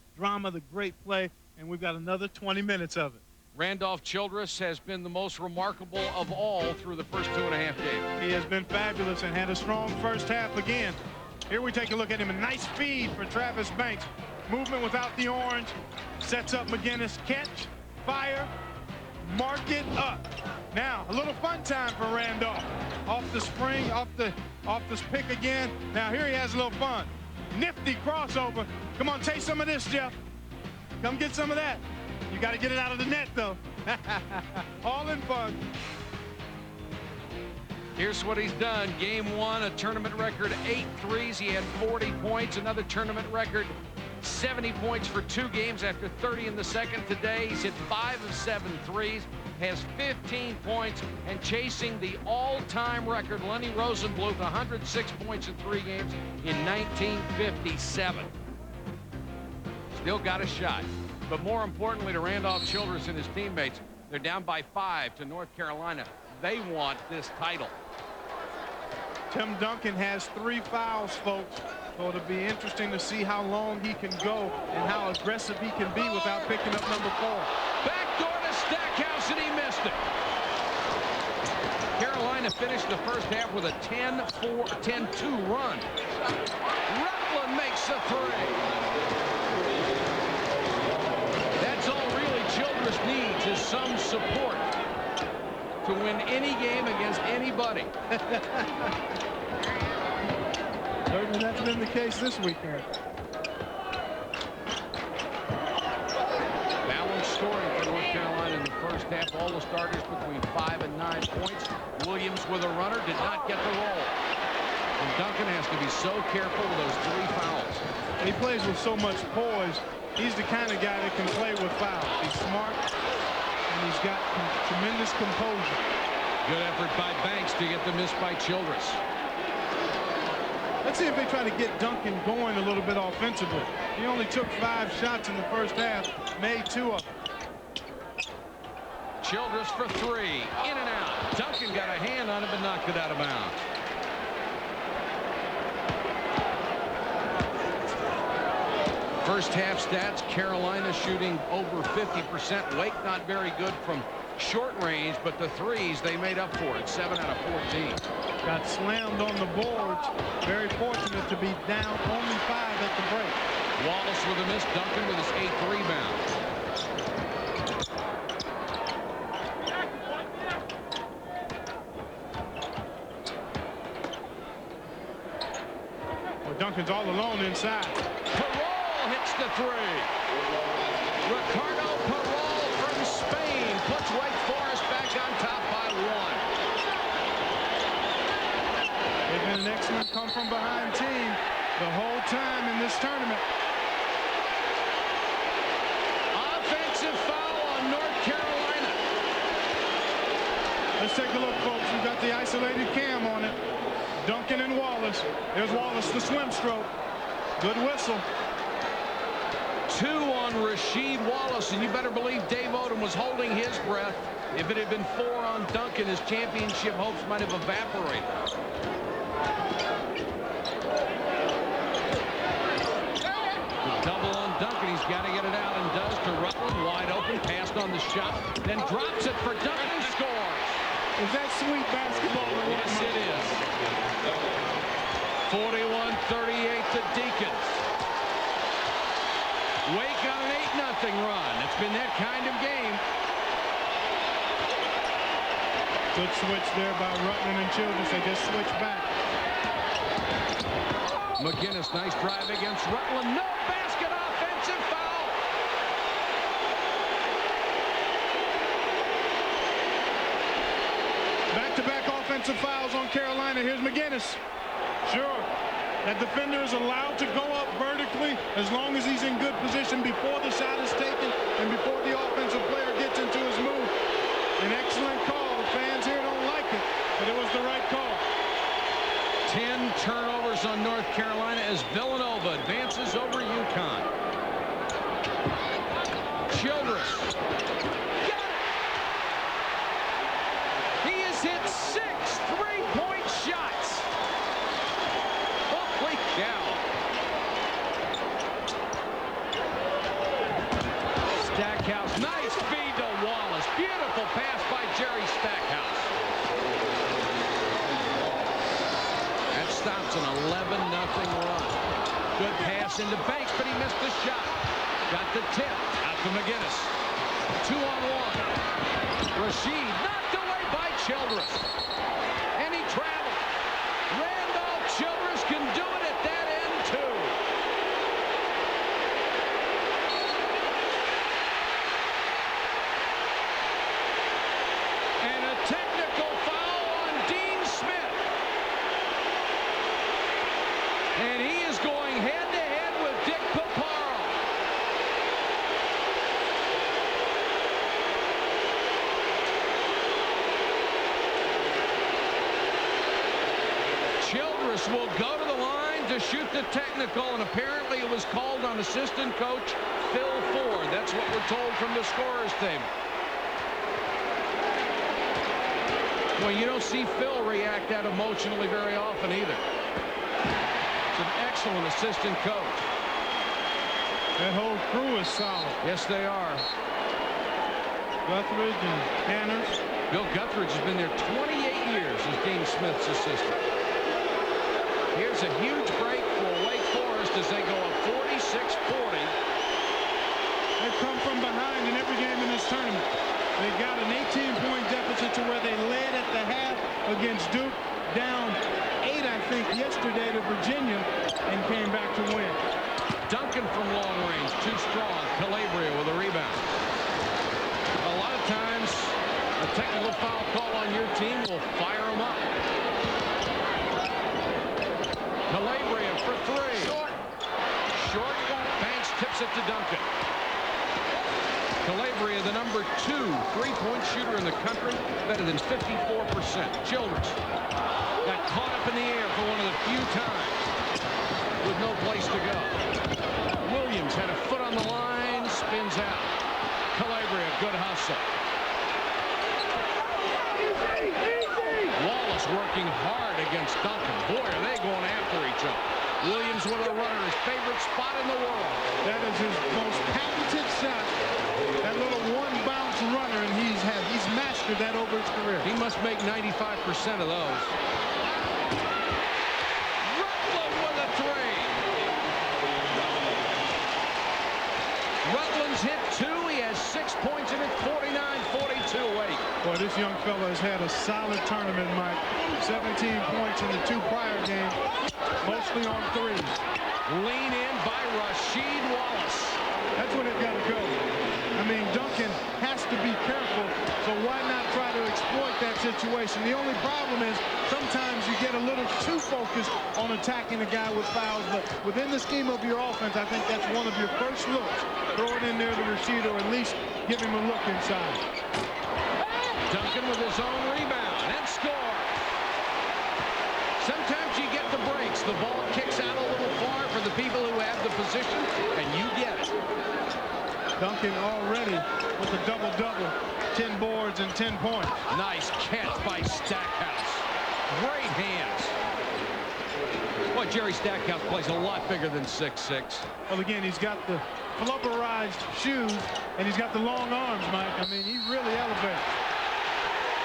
great play, and we've got another 20 minutes of it. Randolph Childress has been the most remarkable of all through the first 2.5 games. He has been fabulous and had a strong first half again. Here we take a look at him. A nice feed for Travis Banks. Movement without the orange. Sets up McGinnis. Catch, fire, mark it up. Now, a little fun time for Randolph. Off the spring, off this pick again. Now, here he has a little fun. Nifty crossover. Come on, taste some of this, Jeff. Come get some of that. You got to get it out of the net, though. All in fun. Here's what he's done. Game 1, a tournament record 8 threes. He had 40 points. Another tournament record 70 points for 2 games after 30 in the second. Today, he's hit 5 of 7 threes. Has 15 points and chasing the all-time record, Lenny Rosenbluth, 106 points in 3 games in 1957. Still got a shot. But more importantly to Randolph Childress and his teammates, they're down by 5 to North Carolina. They want this title. Tim Duncan has 3 fouls, folks. So it'll be interesting to see how long he can go and how aggressive he can be without picking up number 4. Backdoor to Stackhouse, and he missed it. Carolina finished the first half with a 10-2 run. Rutland makes the 3. Childress needs is some support to win any game against anybody. Certainly that's been the case this weekend. Balanced story for North Carolina in the first half. All the starters between 5 and 9 points. Williams with a runner did not get the roll. And Duncan has to be so careful with those 3 fouls. He plays with so much poise. He's the kind of guy that can play with fouls. He's smart, and he's got tremendous composure. Good effort by Banks to get the miss by Childress. Let's see if they try to get Duncan going a little bit offensively. He only took 5 shots in the first half, made 2 of them. Childress for 3, in and out. Duncan got a hand on it, but knocked it out of bounds. First half stats, Carolina shooting over 50%. Wake not very good from short range, but the threes, they made up for it. 7 out of 14. Got slammed on the boards. Very fortunate to be down only 5 at the break. Wallace with a miss. Duncan with his 8th rebound. Well, Duncan's all alone inside. Hits the 3. Ricardo Perol from Spain puts Wake Forest back on top by 1. They've been an excellent come-from-behind team the whole time in this tournament. Offensive foul on North Carolina. Let's take a look, folks. We've got the isolated cam on it. Duncan and Wallace. There's Wallace, the swim stroke. Good whistle. 2 on Rasheed Wallace, and you better believe Dave Odom was holding his breath. If it had been 4 on Duncan, his championship hopes might have evaporated. The double on Duncan, he's got to get it out, and does to Rutland, wide open, passed on the shot, then drops it for Duncan, scores. Is that sweet basketball? Yes, it is. 41-38 to Deacons. Wake on an 8-0 run. It's been that kind of game. Good switch there by Rutland and Childress. They just switched back. McGinnis, nice drive against Rutland. No basket, offensive foul. Back-to-back offensive fouls on Carolina. Here's McGinnis. Sure, that defender is allowed to go up vertically as long as he's in good position before the shot is taken and before the offensive player gets into his move. An excellent call. The fans here don't like it, but it was the right call. 10 turnovers on North Carolina as Villanova advances over UConn. Childress. Got it! He has hit 6 3-point shots. Holy cow. Stackhouse, nice feed to Wallace. Beautiful pass by Jerry Stackhouse. That stops an 11-0 run. Good pass into Banks, but he missed the shot. Got the tip out to McGinnis. 2-on-1. Rashid knocked away by Childress. And he traveled. Randolph Childress can do it at that end, too. And a technical foul on Dean Smith. And he is going head-to-head with Dick Paparo. Childress will go to the line to shoot the technical, and apparently it was called on assistant coach Phil Ford. That's what we're told from the scorer's table. Well, you don't see Phil react that emotionally very often either. It's an excellent assistant coach. That whole crew is solid. Yes, they are. Guthridge and Hanners. Bill Guthridge has been there 28 years as Dean Smith's assistant. Here's a huge break for Wake Forest as they go up 46-40. They've come from behind in every game in this tournament. They got an 18-point deficit to where they led at the half against Duke, down 8, I think, yesterday to Virginia, and came back to win. Duncan from long range, too strong. Calabria with a rebound. A lot of times, a technical foul call on your team will fire them up. Calabria for 3. Short. Banks tips it to Duncan. Calabria, the number 2 3-point shooter in the country, better than 54%. Childress got caught up in the air for one of the few times with no place to go. Williams had a foot on the line, spins out. Calabria, good hustle. Wallace working hard against Duncan. Boy, are they going after each other. Williams with a runner, his favorite spot in the world. That is his most patented shot. That little one-bounce runner, and he's mastered that over his career. He must make 95% of those. Rutland with a 3. Rutland's hit 2. He has 6 points in it. 49-42 Wake. Boy, this young fella has had a solid tournament, Mike. 17 points in the 2 prior games, mostly on 3s. Lean in by Rasheed Wallace. That's when it got to go. I mean, Duncan has to be careful, so why not try to exploit that situation? The only problem is sometimes you get a little too focused on attacking a guy with fouls, but within the scheme of your offense, I think that's one of your first looks. Throw it in there to Rasheed, or at least give him a look inside. Duncan with his own rebound and score. Sometimes you get the breaks. The ball kicks out a little far for the people who have the position, and you get it. Duncan already with a double-double, 10 boards and 10 points. Nice catch by Stackhouse. Great hands. Boy, Jerry Stackhouse plays a lot bigger than 6'6". Well, again, he's got the flubberized shoes, and he's got the long arms, Mike. I mean, he really elevates.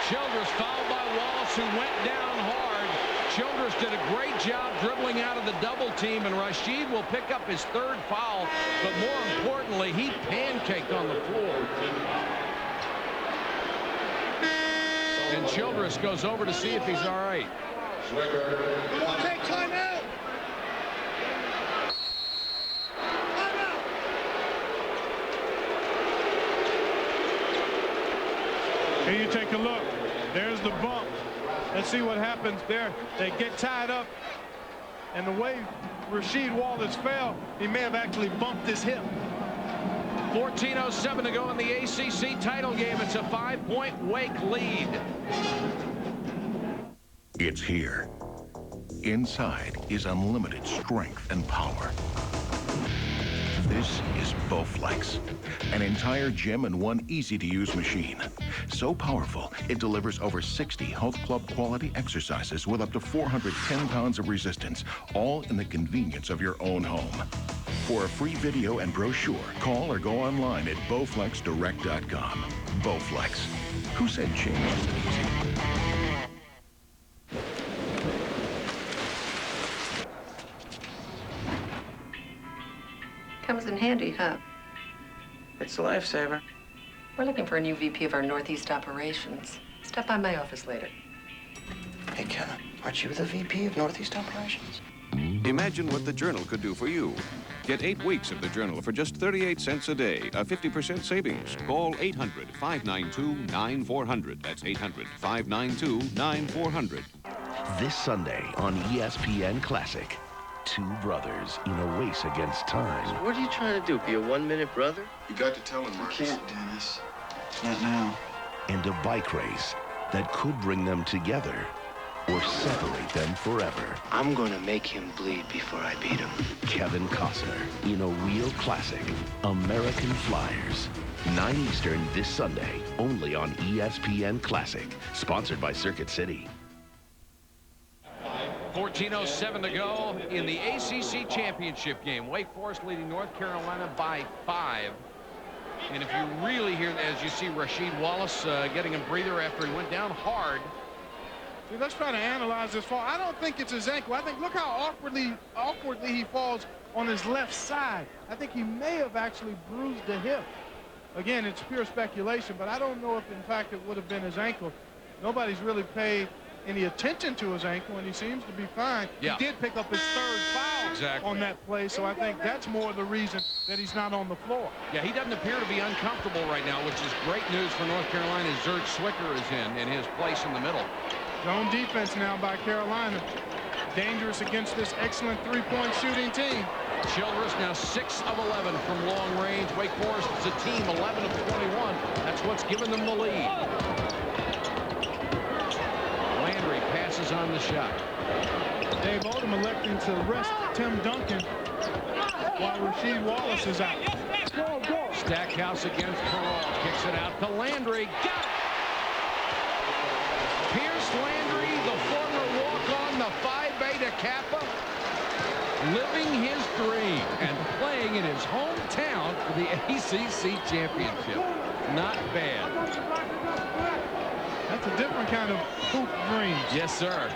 Childress fouled by Wallace, who went down hard. Childress did a great job dribbling out of the double team, and Rashid will pick up his 3rd foul, but more importantly, he pancaked on the floor. And Childress goes over to see if he's all right. Take time out. Here you take a look. There's the bump. Let's see what happens there. They get tied up, and the way Rasheed Wallace fell, he may have actually bumped his hip. 14:07 to go in the ACC title game. It's a 5-point Wake lead. It's here. Inside is unlimited strength and power. This is Bowflex, an entire gym in one easy-to-use machine. So powerful, it delivers over 60 health club quality exercises with up to 410 pounds of resistance, all in the convenience of your own home. For a free video and brochure, call or go online at bowflexdirect.com. Bowflex. Who said change isn't easy? Comes in handy, huh? It's a lifesaver. We're looking for a new VP of our Northeast operations. Stop by my office later. Hey, Kevin, aren't you the VP of Northeast operations? Imagine what the Journal could do for you. Get 8 weeks of the Journal for just 38 cents a day, a 50% savings. Call 800-592-9400. That's 800-592-9400. This Sunday on ESPN Classic. 2 brothers in a race against time. So what are you trying to do, be a one-minute brother? You got to tell him, Marcus. You can't, Dennis. Not now. And a bike race that could bring them together or separate them forever. I'm going to make him bleed before I beat him. Kevin Costner in a real classic, American Flyers. 9 Eastern this Sunday, only on ESPN Classic. Sponsored by Circuit City. 14:07 to go in the ACC championship game. Wake Forest leading North Carolina by 5. And if you really hear, as you see Rasheed Wallace getting a breather after he went down hard. See, let's try to analyze this fall. I don't think it's his ankle. I think, look how awkwardly he falls on his left side. I think he may have actually bruised the hip. Again, it's pure speculation, but I don't know if, in fact, it would have been his ankle. Nobody's really paid any attention to his ankle, and he seems to be fine. Yeah. He did pick up his 3rd foul on that play, so I think that's more the reason that he's not on the floor. Yeah, he doesn't appear to be uncomfortable right now, which is great news for North Carolina. Zerg Swicker is in his place in the middle. Zone defense now by Carolina. Dangerous against this excellent 3-point shooting team. Childress now 6 of 11 from long range. Wake Forest is a team 11 of 21. That's what's given them the lead. Landry passes on the shot. Dave Odom electing to rest Tim Duncan while Rasheed Wallace is out. Stackhouse against Perrault. Kicks it out to Landry. Got it! Pierce Landry, the former walk-on, the Phi Beta Kappa, living his dream and playing in his hometown for the ACC championship. Not bad. That's a different kind of hoop dream. Yes, sir.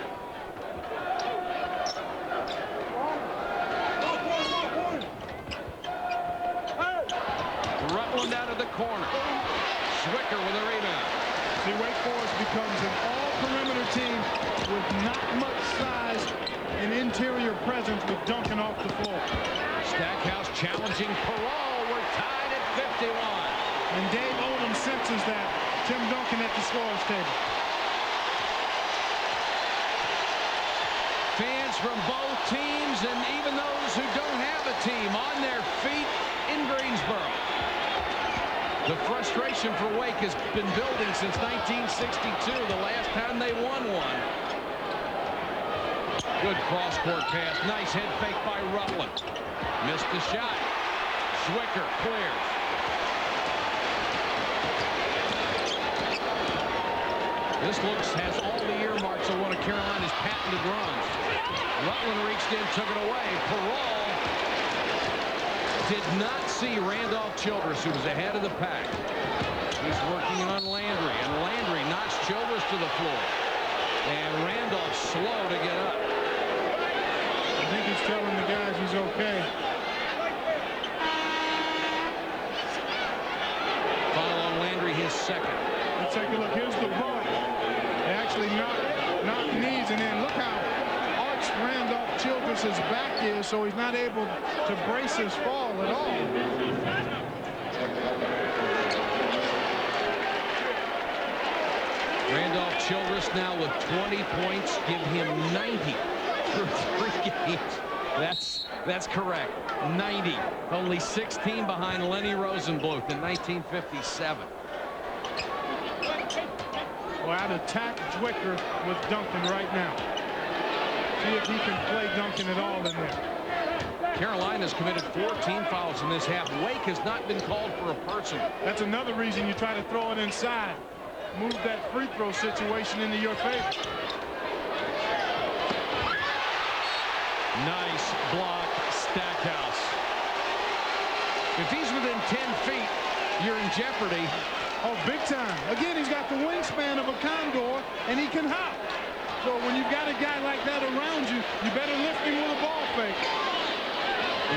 Rutland out of the corner. Swicker with a rebound. See, Wake Forest becomes an all-perimeter team with not much size and interior presence with Duncan off the floor. Stackhouse challenging Perrault. We're tied at 51. And Dave Odom senses that. Tim Duncan at the scorer's table. Fans from both teams and even those who don't have a team on their feet in Greensboro. The frustration for Wake has been building since 1962, the last time they won one. Good cross-court pass. Nice head fake by Rutland. Missed the shot. Swicker clears. This has all the earmarks of one of Carolina's patented runs. Rutland reached in, took it away. Perrault did not see Randolph Childress, who was ahead of the pack. He's working on Landry, and Landry knocks Childress to the floor. And Randolph slow to get up. I think he's telling the guys he's okay. Foul on Landry, his second. Let's take a look. Here's the bump. They actually knock knees, and then look how arched Randolph Childress' back is, so he's not able to brace his fall at all. Randolph Childress now with 20 points, give him 90 through 3 games. That's correct. 90. Only 16 behind Lenny Rosenbluth in 1957. Well, I'd attack Zwicker with Duncan right now. See if he can play Duncan at all in there. Carolina's committed 14 fouls in this half. Wake has not been called for a personal. That's another reason you try to throw it inside. Move that free throw situation into your favor. Nice block, Stackhouse. If he's within 10 feet, you're in jeopardy. Oh, big time. Again, he's got the wingspan of a condor, and he can hop. So when you've got a guy like that around you, you better lift him with a ball fake.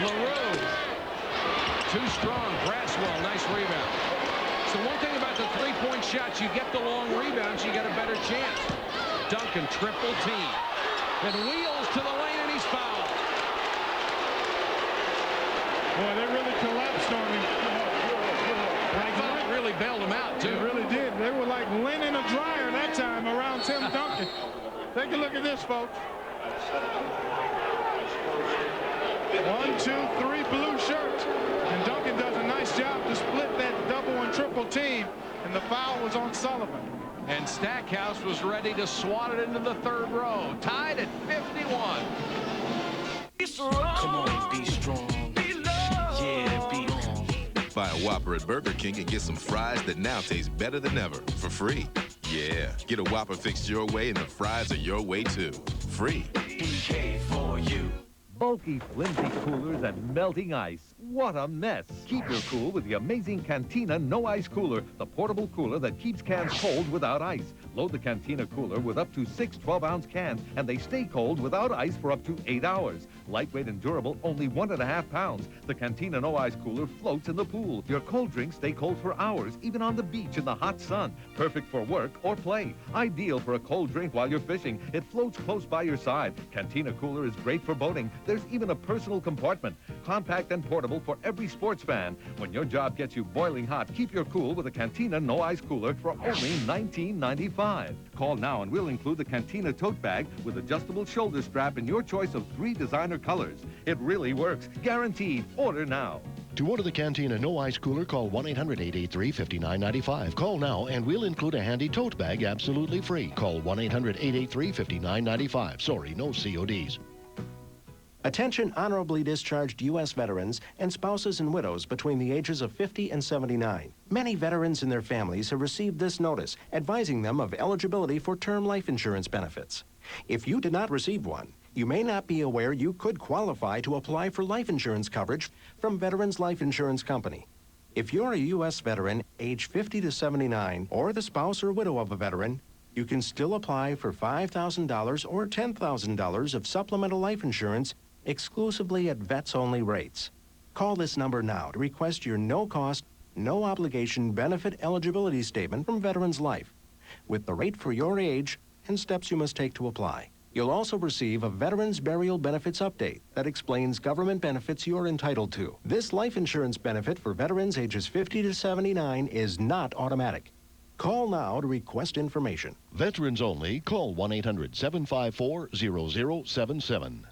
LaRue. Too strong. Braswell, nice rebound. So one thing about the three-point shots, you get the long rebounds, you get a better chance. Duncan triple team. And wheels to the lane, and he's fouled. Boy, they really collapsed on him. Like really bailed him out, too. They really did. They were like lint in a dryer that time around Tim Duncan. Take a look at this, folks. 1, 2, 3 blue shirts. And Duncan does a nice job to split that double and triple team. And the foul was on Sullivan. And Stackhouse was ready to swat it into the third row. Tied at 51. Be strong. Come on, be strong. Be loved. Yeah, be strong. Buy a Whopper at Burger King and get some fries that now taste better than ever for free. Yeah, get a Whopper fixed your way and the fries are your way too. Free. DK for you. Bulky, flimsy coolers and melting ice. What a mess. Keep your cool with the amazing Cantina No Ice Cooler, the portable cooler that keeps cans cold without ice. Load the Cantina cooler with up to 6 12-ounce cans, and they stay cold without ice for up to 8 hours. Lightweight and durable, only 1.5 pounds. The Cantina No Ice Cooler floats in the pool. Your cold drinks stay cold for hours, even on the beach in the hot sun. Perfect for work or play. Ideal for a cold drink while you're fishing. It floats close by your side. Cantina cooler is great for boating. There's even a personal compartment. Compact and portable for every sports fan. When your job gets you boiling hot, keep your cool with a Cantina No Ice Cooler for only $19.95. Call now and we'll include the Cantina tote bag with adjustable shoulder strap in your choice of 3 designer colors. It really works. Guaranteed. Order now. To order the Cantina No Ice Cooler, call 1-800-883-5995. Call now and we'll include a handy tote bag absolutely free. Call 1-800-883-5995. Sorry, no CODs. Attention honorably discharged U.S. veterans and spouses and widows between the ages of 50 and 79. Many veterans and their families have received this notice advising them of eligibility for term life insurance benefits. If you did not receive one, you may not be aware you could qualify to apply for life insurance coverage from Veterans Life Insurance Company. If you're a U.S. veteran age 50 to 79 or the spouse or widow of a veteran, you can still apply for $5,000 or $10,000 of supplemental life insurance exclusively at vets-only rates. Call this number now to request your no-cost, no-obligation benefit eligibility statement from Veterans Life with the rate for your age and steps you must take to apply. You'll also receive a Veterans Burial Benefits Update that explains government benefits you're entitled to. This life insurance benefit for veterans ages 50 to 79 is not automatic. Call now to request information. Veterans only. Call 1-800-754-0077.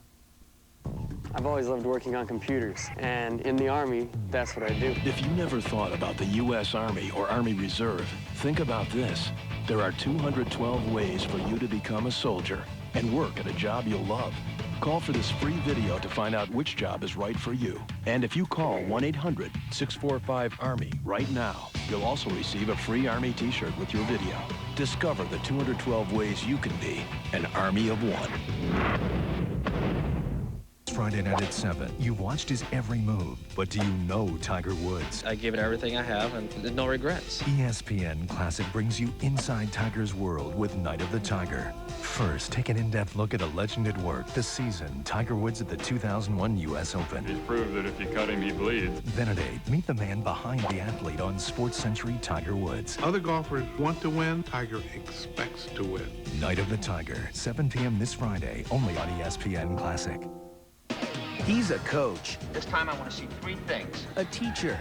I've always loved working on computers, and in the Army, that's what I do. If you never thought about the U.S. Army or Army Reserve, think about this. There are 212 ways for you to become a soldier and work at a job you'll love. Call for this free video to find out which job is right for you. And if you call 1-800-645-ARMY right now, you'll also receive a free Army t-shirt with your video. Discover the 212 ways you can be an Army of One. Friday night at 7. You watched his every move, but do you know Tiger Woods? I give it everything I have and no regrets. ESPN Classic brings you inside Tiger's world with Night of the Tiger. First, take an in-depth look at a legend at work this season, Tiger Woods at the 2001 U.S. Open. He's proved that if you cut him, he bleeds. Then at 8, meet the man behind the athlete on SportsCentury, Tiger Woods. Other golfers want to win. Tiger expects to win. Night of the Tiger, 7 p.m. this Friday, only on ESPN Classic. He's a coach. This time I want to see 3 things. A teacher.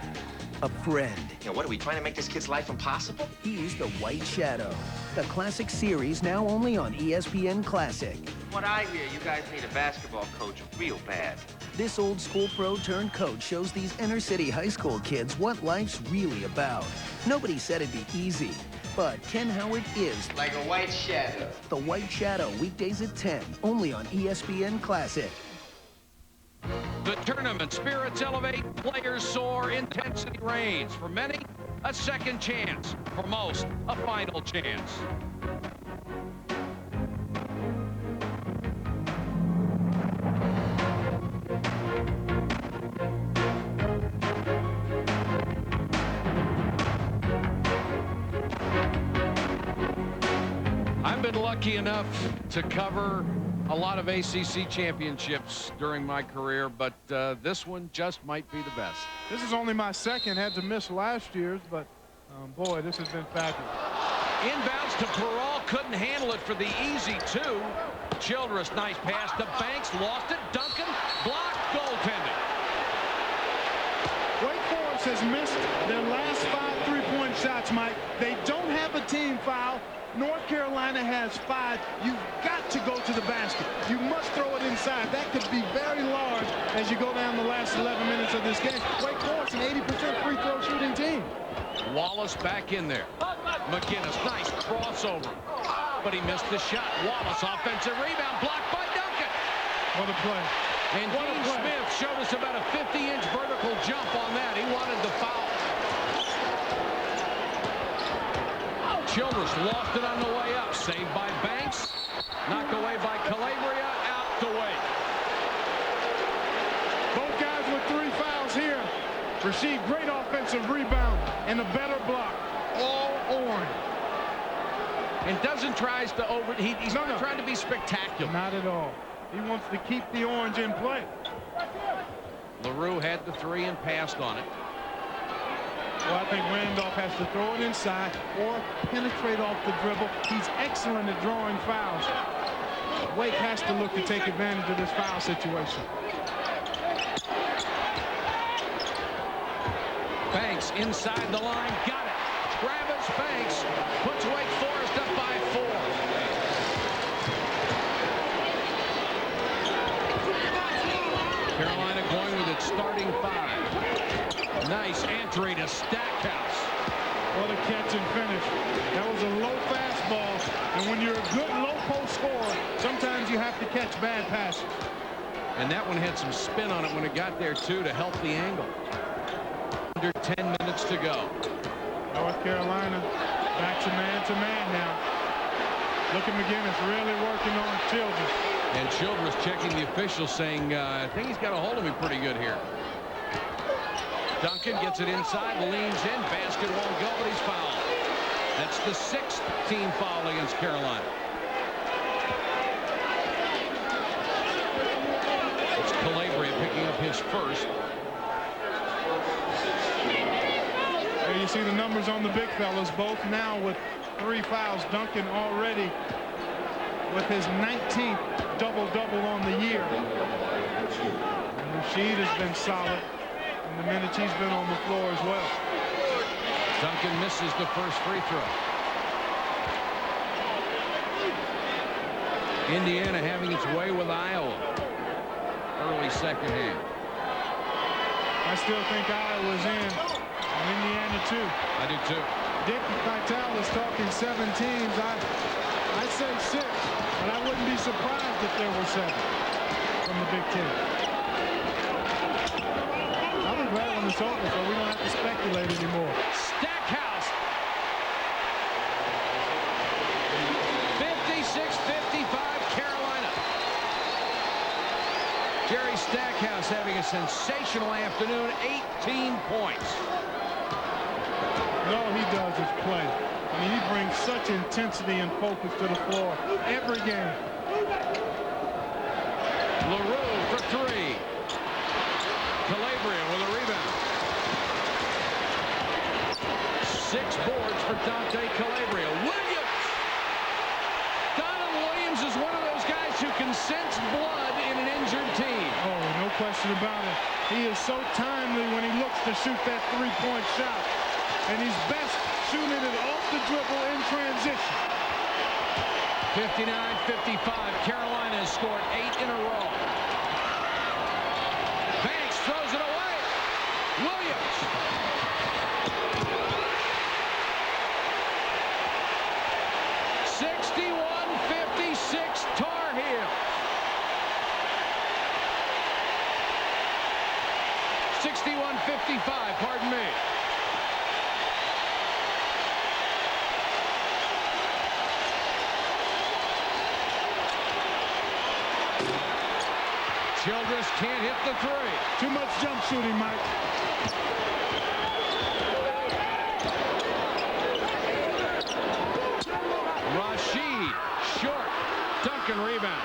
A friend. You know, what are we trying to make this kid's life impossible? He's the White Shadow. The classic series now only on ESPN Classic. What I hear, you guys need a basketball coach real bad. This old school pro turned coach shows these inner city high school kids what life's really about. Nobody said it'd be easy, but Ken Howard is like a white shadow. The White Shadow, weekdays at 10, only on ESPN Classic. The tournament spirits elevate, players soar, intensity reigns. For many, a second chance. For most, a final chance. I've been lucky enough to cover a lot of ACC championships during my career, but this one just might be the best. This is only my second. Had to miss last year's, but boy, this has been fabulous. Inbounds to Peralt, couldn't handle it for the easy 2. Childress, nice pass to Banks, lost it. Duncan, blocked, goaltended. Wake Forest has missed their last 5 3-point shots, Mike. They don't have a team foul. North Carolina has 5. You've got to go to the basket. You must throw it inside. That could be very large as you go down the last 11 minutes of this game. Wake Forest, an 80% free throw shooting team. Wallace back in there. McGinnis, nice crossover. But he missed the shot. Wallace, offensive rebound, blocked by Duncan. What a play. And Dean Smith showed us about a 50-inch vertical jump on that. He wanted the foul. Childress lost it on the way up. Saved by Banks. Knocked away by Calabria. Out to Wake. Both guys with 3 fouls here. Received great offensive rebound and a better block. All orange. And doesn't tries to overheat. He's not trying to be spectacular. Not at all. He wants to keep the orange in play. LaRue had the 3 and passed on it. Well, I think Randolph has to throw it inside or penetrate off the dribble. He's excellent at drawing fouls. Wake has to look to take advantage of this foul situation. Banks inside the line, got it. Travis Banks puts Wake Forest up by 4. Carolina going with its starting 5. Nice entry to Stackhouse. What a catch and finish. That was a low fastball. And when you're a good low post scorer, sometimes you have to catch bad passes. And that one had some spin on it when it got there, too, to help the angle. Under 10 minutes to go. North Carolina back to man now. Look at McGinnis really working on Childress. And Childress checking the officials saying, I think he's got a hold of me pretty good here. Duncan gets it inside, leans in, basket won't go, but he's fouled. That's the 6th team foul against Carolina. It's Calabria picking up his first. There you see the numbers on the big fellas, both now with 3 fouls. Duncan already with his 19th double-double on the year. And Rashid has been solid in the minutes he's been on the floor as well. Duncan misses the first free throw. Indiana having its way with Iowa. Early second half. I still think Iowa's in. Indiana too. I do too. Dick Vitale is talking 7 teams. I'd say 6, but I wouldn't be surprised if there were 7 from the Big Ten. I'll be glad when it's over so we don't have to speculate anymore. Stackhouse. 56-55 Carolina. Jerry Stackhouse sensational afternoon, 18 points. And all he does is play. I mean, he brings such intensity and focus to the floor every game. LaRue for three. Calabria with a rebound. 6 boards for Dante Calabria. Williams! Donald Williams is one of those guys who can sense blood in an injured team. Oh, no question about it. He is so timely when he looks to shoot that three-point shot. And he's best shooting it off the dribble in transition. 59-55. Carolina has scored 8 in a row. Banks throws it away. Williams. Tar Heels. 61-55, pardon me. Childress can't hit the three. Too much jump shooting, Mike. Rashid, short. Duncan rebound.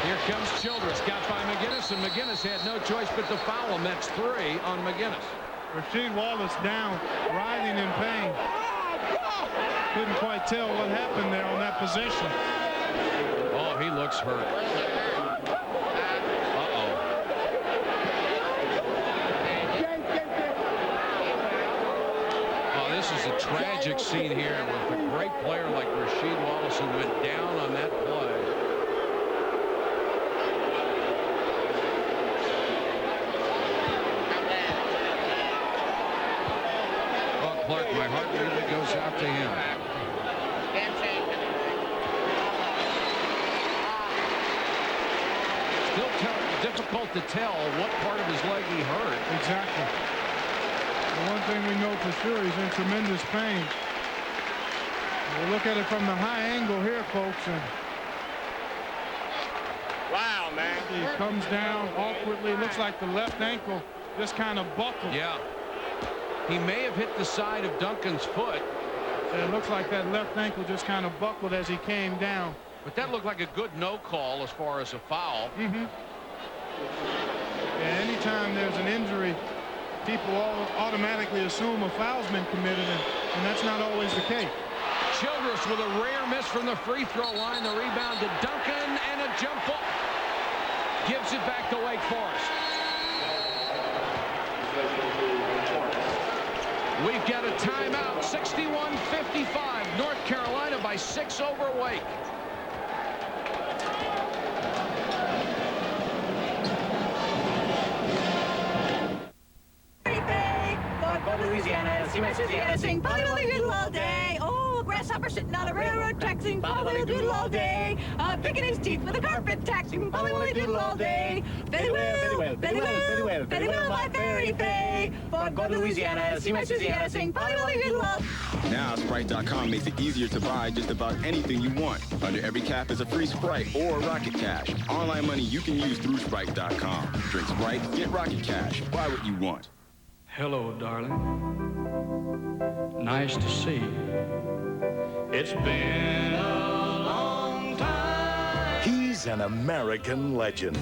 Here comes Childress, got by McGinnis, and McGinnis had no choice but to foul him. That's 3 on McGinnis. Rasheed Wallace down, writhing in pain. Couldn't quite tell what happened there on that possession. Oh, he looks hurt. This is a tragic scene here with a great player like Rasheed Wallace who went down on that play. Oh, Clark, my heart really goes out to him. Still difficult to tell what part of his leg he hurt. Exactly. The one thing we know for sure, he's in tremendous pain. We'll look at it from the high angle here, folks. And wow, man. He comes down awkwardly. Looks like the left ankle just kind of buckled. Yeah. He may have hit the side of Duncan's foot. And it looks like that left ankle just kind of buckled as he came down. But that looked like a good no call as far as a foul. Mm-hmm. Yeah, anytime there's an injury, people automatically assume a foul's been committed, and that's not always the case. Childress with a rare miss from the free throw line. The rebound to Duncan and a jump ball. Gives it back to Wake Forest. We've got a timeout. 61-55. North Carolina by 6 over Wake. Louisiana, see my Louisiana, sing Polly Doodle all day. Oh, grasshopper sitting on a railroad track, sing Polly Doodle all day. Picking his teeth with a carpet tack, sing Polly Doodle all day. Very well, very well, very well, very well, my fairy fay. For go to Louisiana, see my Louisiana, sing Polly Doodle all day. Now, Sprite.com makes it easier to buy just about anything you want. Under every cap is a free Sprite or Rocket Cash. Online money you can use through Sprite.com. Drink Sprite, get Rocket Cash. Buy what you want. Hello, darling. Nice to see you. It's been a long time. He's an American legend.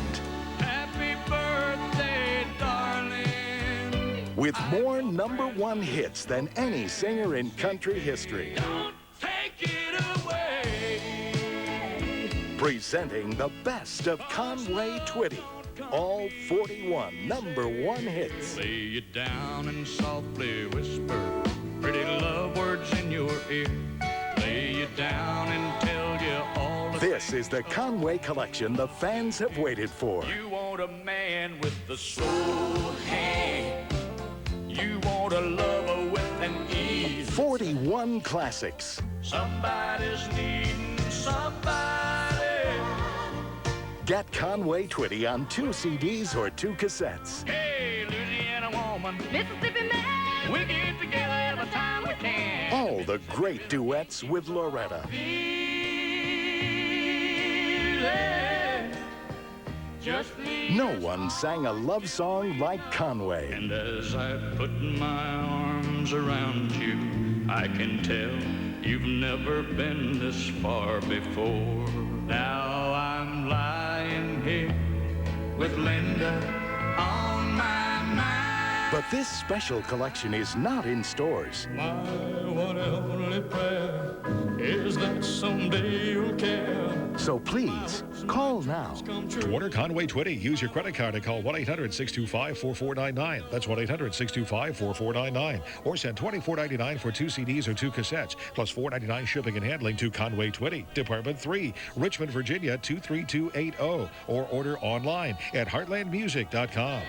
Happy birthday, darling. With more #1 hits than any singer in country history. Don't take it away. Presenting the best of Conway Twitty. All 41 #1 hits. Lay you down and softly whisper pretty love words in your ear. Lay you down and tell you all the This is the Conway collection the fans have waited for. You want a man with the soul hand. You want a lover with an ease. 41 classics. Somebody's needing somebody. Get Conway Twitty on 2 CDs or 2 cassettes. Hey, Louisiana woman, Mississippi man, we get together every time we can. All the great duets with Loretta. No one sang a love song like Conway. And as I put my arms around you, I can tell you've never been this far before. Now I'm lying here with Linda on my mind. But this special collection is not in stores. My one and only prayer is that someday you'll care. So please, call now. To order Conway Twitty, use your credit card and call 1-800-625-4499. That's 1-800-625-4499. Or send $24.99 for 2 CDs or 2 cassettes, plus $4.99 shipping and handling to Conway Twitty, Department 3, Richmond, Virginia 23280. Or order online at heartlandmusic.com.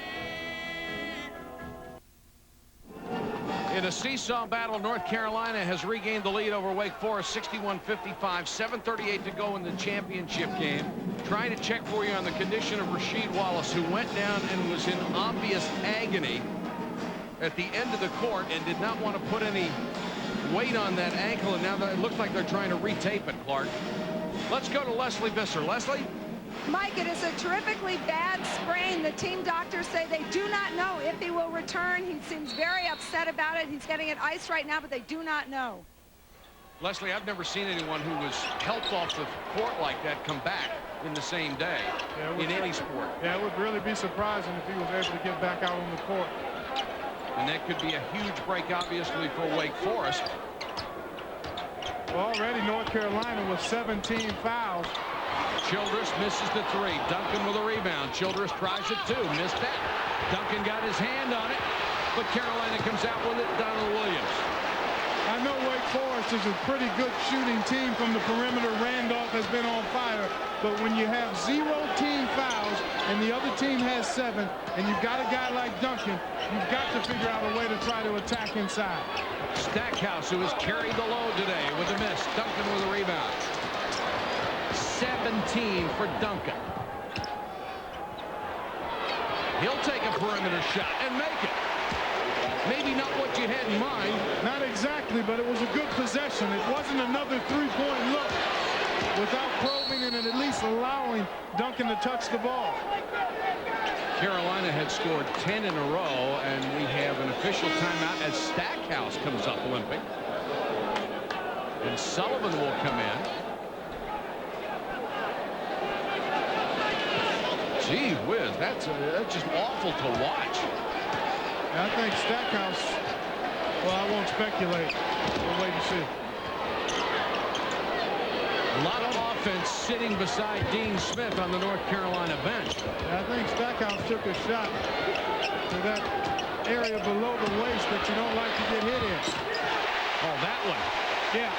In a seesaw battle, North Carolina has regained the lead over Wake Forest, 61-55, 7:38 to go in the championship game. Trying to check for you on the condition of Rasheed Wallace, who went down and was in obvious agony at the end of the court and did not want to put any weight on that ankle, and now it looks like they're trying to retape it, Clark. Let's go to Leslie Visser. Leslie? Mike, it is a terrifically bad sprain. The team doctors say they do not know if he will return. He seems very upset about it. He's getting it iced right now, but they do not know. Leslie, I've never seen anyone who was helped off the court like that come back in the same day in any sport. Yeah, it would really be surprising if he was able to get back out on the court. And that could be a huge break, obviously, for Wake Forest. Well, already North Carolina with 17 fouls. Childress misses the 3. Duncan with a rebound. Childress tries it too. Missed that. Duncan got his hand on it, but Carolina comes out with it. Donald Williams. I know Wake Forest is a pretty good shooting team from the perimeter. Randolph has been on fire, but when you have 0 team fouls and the other team has 7, and you've got a guy like Duncan, you've got to figure out a way to try to attack inside. Stackhouse, who has carried the load today with a miss. Duncan with a rebound. 17 for Duncan. He'll take a perimeter shot and make it. Maybe not what you had in mind. Not exactly, but it was a good possession. It wasn't another three-point look without probing and at least allowing Duncan to touch the ball. Carolina had scored 10 in a row, and we have an official timeout as Stackhouse comes up limping. And Sullivan will come in. Gee whiz, that's just awful to watch. I think Stackhouse, well, I won't speculate. We'll wait and see. A lot of offense sitting beside Dean Smith on the North Carolina bench. I think Stackhouse took a shot to that area below the waist that you don't like to get hit in. Oh, that one. Yeah.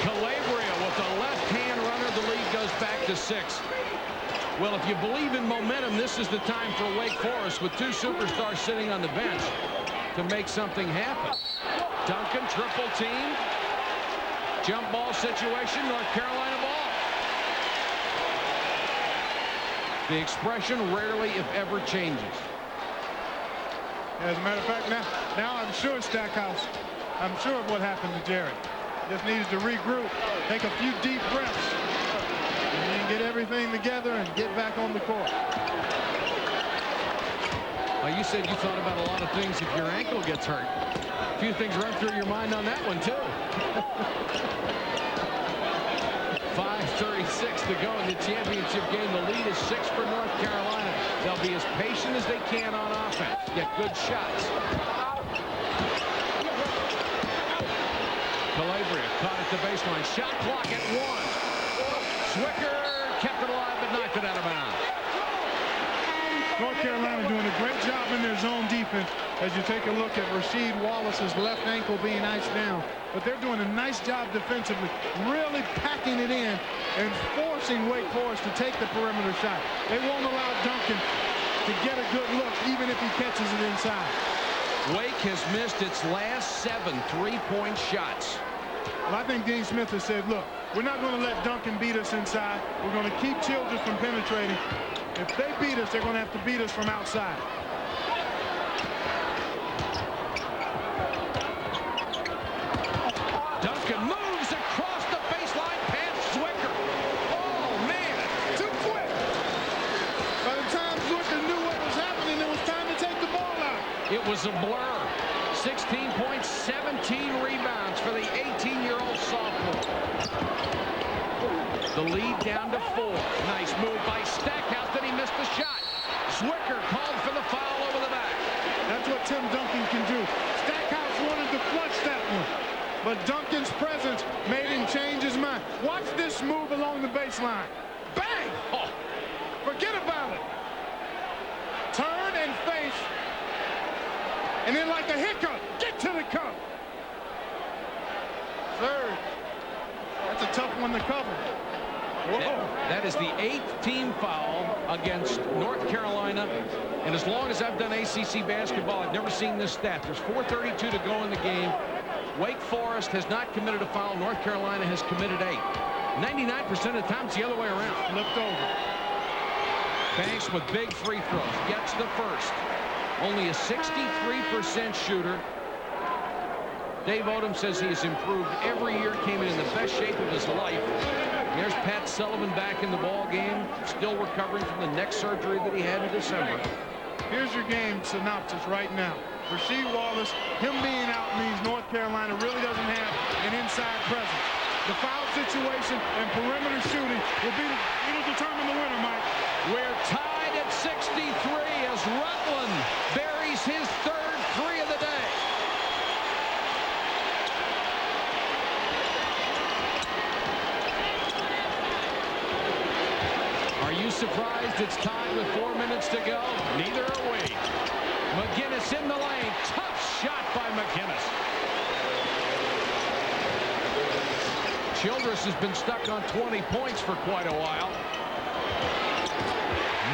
Calabria with the left-hand runner. The lead goes back to 6. Well, if you believe in momentum, this is the time for Wake Forest with 2 superstars sitting on the bench to make something happen. Duncan, triple team. Jump ball situation, North Carolina ball. The expression rarely, if ever, changes. As a matter of fact, now I'm sure Stackhouse, I'm sure of what happened to Jerry. Just needs to regroup, take a few deep breaths, and then get everything together and get back on the court. Well, you said you thought about a lot of things if your ankle gets hurt. A few things run through your mind on that one, too. 5:36 to go in the championship game. The lead is 6 for North Carolina. They'll be as patient as they can on offense. Get good shots. Calabria caught at the baseline. Shot clock at 1. Zwicker kept it alive but knocked it out of bounds. North Carolina doing a great job in their zone defense as you take a look at Rasheed Wallace's left ankle being iced down. But they're doing a nice job defensively, really packing it in and forcing Wake Forest to take the perimeter shot. They won't allow Duncan to get a good look even if he catches it inside. Wake has missed its last 7 3-point shots. Well, I think Dean Smith has said, look, we're not going to let Duncan beat us inside. We're going to keep Childress from penetrating. If they beat us, they're going to have to beat us from outside. Duncan moves across the baseline past Zwicker. Oh, man, too quick. was a blur. 16 points, 17 rebounds for the 18-year-old sophomore. The lead down to 4. Nice move by Stackhouse, then he missed the shot. Zwicker called for the foul over the back. That's what Tim Duncan can do. Stackhouse wanted to flush that one, but Duncan's presence made him change his mind. Watch this move along the baseline. Bang! Oh, forget about it. Turn and face. And then like a hiccup, get to the cup. Third. That's a tough one to cover. Whoa. That is the 8th team foul against North Carolina. And as long as I've done ACC basketball, I've never seen this stat. There's 4:32 to go in the game. Wake Forest has not committed a foul. North Carolina has committed 8. 99% of the time, it's the other way around. Flipped over. Banks with big free throws. Gets the first. Only a 63% shooter. Dave Odom says he has improved every year, came in the best shape of his life. There's Pat Sullivan back in the ball game, still recovering from the neck surgery that he had in December. Here's your game synopsis right now. Rasheed Wallace, him being out means North Carolina really doesn't have an inside presence. The foul situation and perimeter shooting it'll determine the winner, Mike. We're tied at 63 as Rutland buries his 3rd 3 of the day. Are you surprised it's tied with 4 minutes to go? Neither are we. McGinnis in the lane. Tough shot by McGinnis. Childress has been stuck on 20 points for quite a while.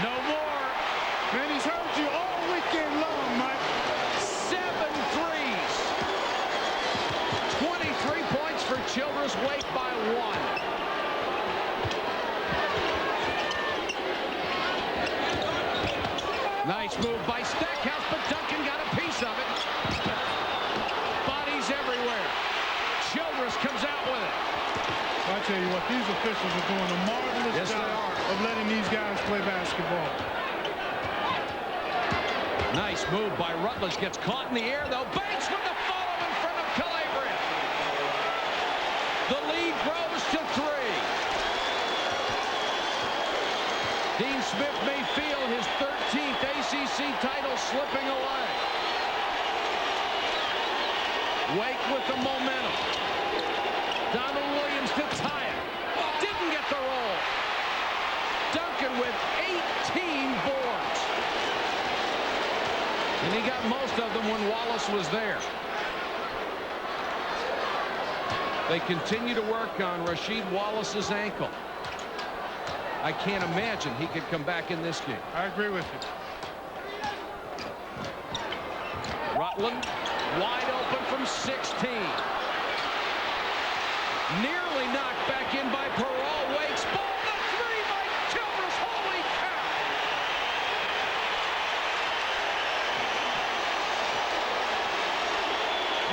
No more. Man, he's hurt you all weekend long, Mike. 7 threes. 23 points for Childress. Wake by 1. Nice move by Stackhouse, but Duncan got a piece of it. Bodies everywhere. Childress comes out with it. Well, I tell you what, these officials are doing a marvelous job of letting these guys play basketball. Nice move by Rutledge. Gets caught in the air, though. Banks with the follow in front of Calabria. The lead grows to 3. Dean Smith may feel his 13th ACC title slipping away. Wake with the momentum. Donald Williams to tie it. Didn't get the roll. Duncan with 18 boards. And he got most of them when Wallace was there. They continue to work on Rasheed Wallace's ankle. I can't imagine he could come back in this game. I agree with you. Rutland wide open from 16. Nearly knocked back in by Perrault. Wake's ball, the 3 by Childress. Holy cow!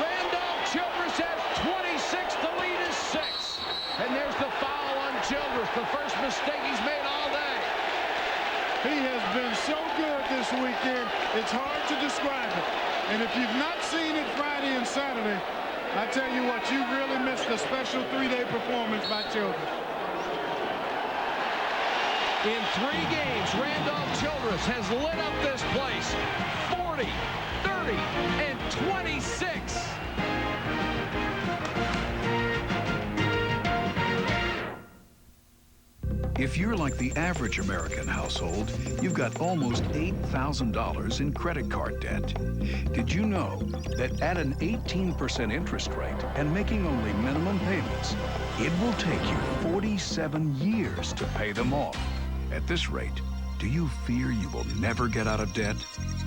Randolph Childress at 26. The lead is 6. And there's the foul on Childress. The first mistake he's made all day. He has been so good this weekend, it's hard to describe it. And if you've not seen it Friday and Saturday, I tell you what, you really missed the special 3-day performance by Childress. In 3 games, Randolph Childress has lit up this place. 40, 30, and 26. If you're like the average American household, you've got almost $8,000 in credit card debt. Did you know that at an 18% interest rate and making only minimum payments, it will take you 47 years to pay them off? At this rate, do you fear you will never get out of debt?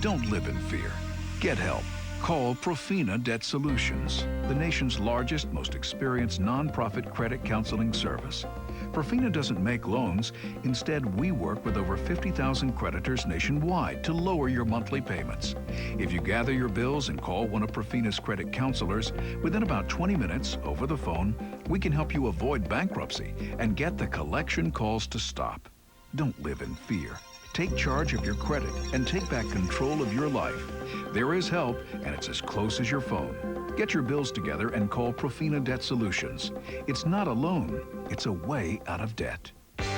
Don't live in fear. Get help. Call Profina Debt Solutions, the nation's largest, most experienced nonprofit credit counseling service. Profina doesn't make loans. Instead, we work with over 50,000 creditors nationwide to lower your monthly payments. If you gather your bills and call one of Profina's credit counselors, within about 20 minutes over the phone, we can help you avoid bankruptcy and get the collection calls to stop. Don't live in fear. Take Take charge of your credit and take back control of your life. There is help, and it's as close as your phone. Get your bills together and call Profina Debt Solutions. It's not a loan, it's a way out of debt. Jordan,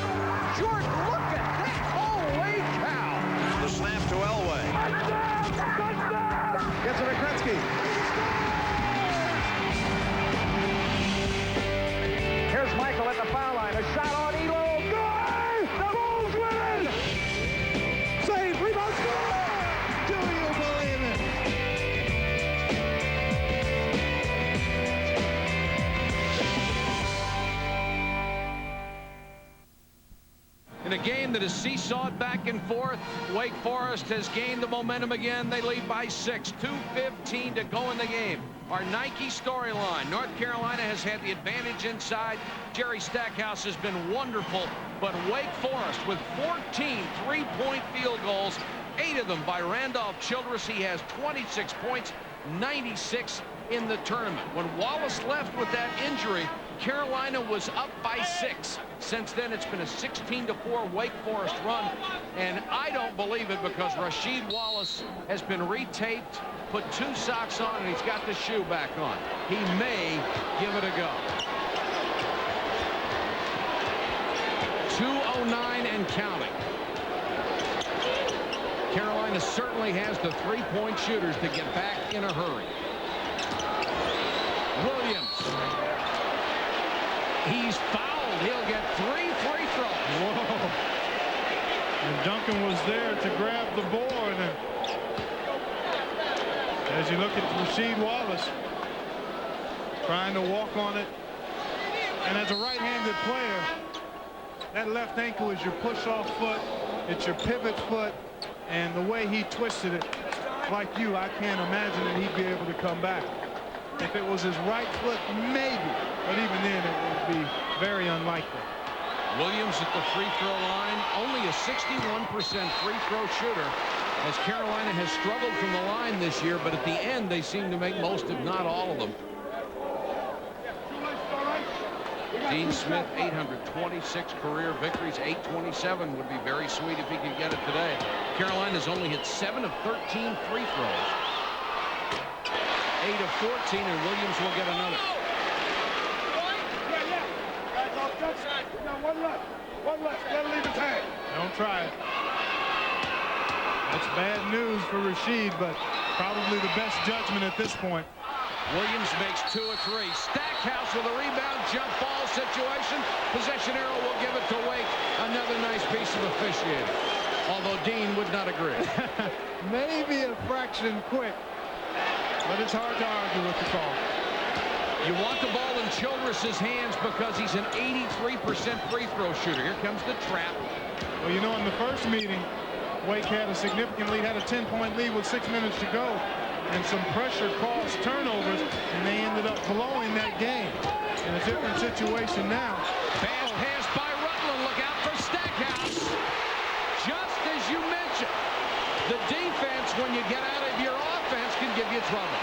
look at that! Holy cow! The snap to Elway. Gets it to Gretzky. Here's Michael at the foul line. A shot on Elo. Good! The Bulls win! Save, rebound, score! Do you believe it? In a game that is seesawed back and forth, Wake Forest has gained the momentum again. They lead by 6, 2:15 to go in the game. Our Nike storyline, North Carolina has had the advantage inside. Jerry Stackhouse has been wonderful, but Wake Forest with 14 three-point field goals, 8 of them by Randolph Childress. He has 26 points, 96 in the tournament. When Wallace left with that injury, Carolina was up by 6. Since then, it's been a 16-4 Wake Forest run, and I don't believe it because Rasheed Wallace has been retaped, put 2 socks on, and he's got the shoe back on. He may give it a go. 2:09 and counting. Carolina certainly has the three-point shooters to get back in a hurry. Williams. He's fouled. He'll get 3 free throws. Whoa. And Duncan was there to grab the board. And as you look at Rasheed Wallace trying to walk on it. And as a right-handed player, that left ankle is your push-off foot. It's your pivot foot. And the way he twisted it, like you, I can't imagine that he'd be able to come back. If it was his right foot, maybe. But even then, it would be very unlikely. Williams at the free throw line, only a 61% free throw shooter, as Carolina has struggled from the line this year, but at the end, they seem to make most, if not all of them. Dean Smith, 826 career victories, 827 would be very sweet if he could get it today. Carolina's only hit 7 of 13 free throws. 8 of 14, and Williams will get another. One left. Gotta leave the tag. Don't try it. That's bad news for Rasheed, but probably the best judgment at this point. Williams makes 2 of 3. Stackhouse with a rebound, jump ball situation. Possession arrow will give it to Wake. Another nice piece of officiating. Although Dean would not agree. Maybe a fraction quick, but it's hard to argue with the call. You want the ball in Childress's hands because he's an 83% free throw shooter. Here comes the trap. Well, you know, in the first meeting, Wake had a significant lead, had a 10-point lead with 6 minutes to go, and some pressure caused turnovers, and they ended up blowing that game. In a different situation now. Bad pass by Rutland. Look out for Stackhouse. Just as you mentioned, the defense, when you get out of your offense, can give you trouble.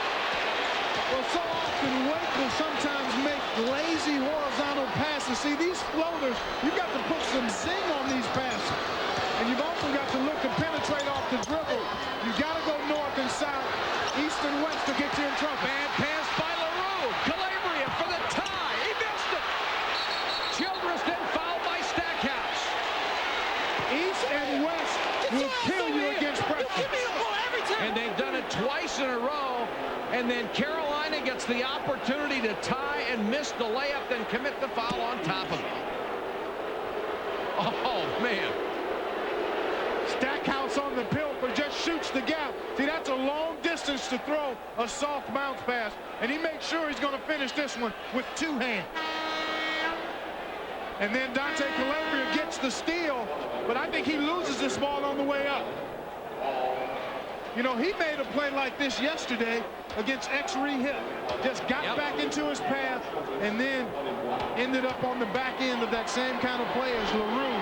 Well, so often Wake will sometimes make lazy horizontal passes. See, these floaters, you've got to put some zing on these passes. And you've also got to look to penetrate off the dribble. You've got to go north and south, east and west to get you in trouble. Bad pass by LaRue. Calabria for the tie. He missed it. Childress then fouled by Stackhouse. East and west will kill you against Preston. And they've done it twice in a row. And then Carolina gets the opportunity to tie and miss the layup, then commit the foul on top of it. Oh, man. Stackhouse on the pilfer just shoots the gap. See, that's a long distance to throw a soft bounce pass. And he makes sure he's going to finish this one with 2 hands. And then Dante Calabria gets the steal, but I think he loses this ball on the way up. You know, he made a play like this yesterday against Exree Hill. Just got back into his path and then ended up on the back end of that same kind of play as LaRue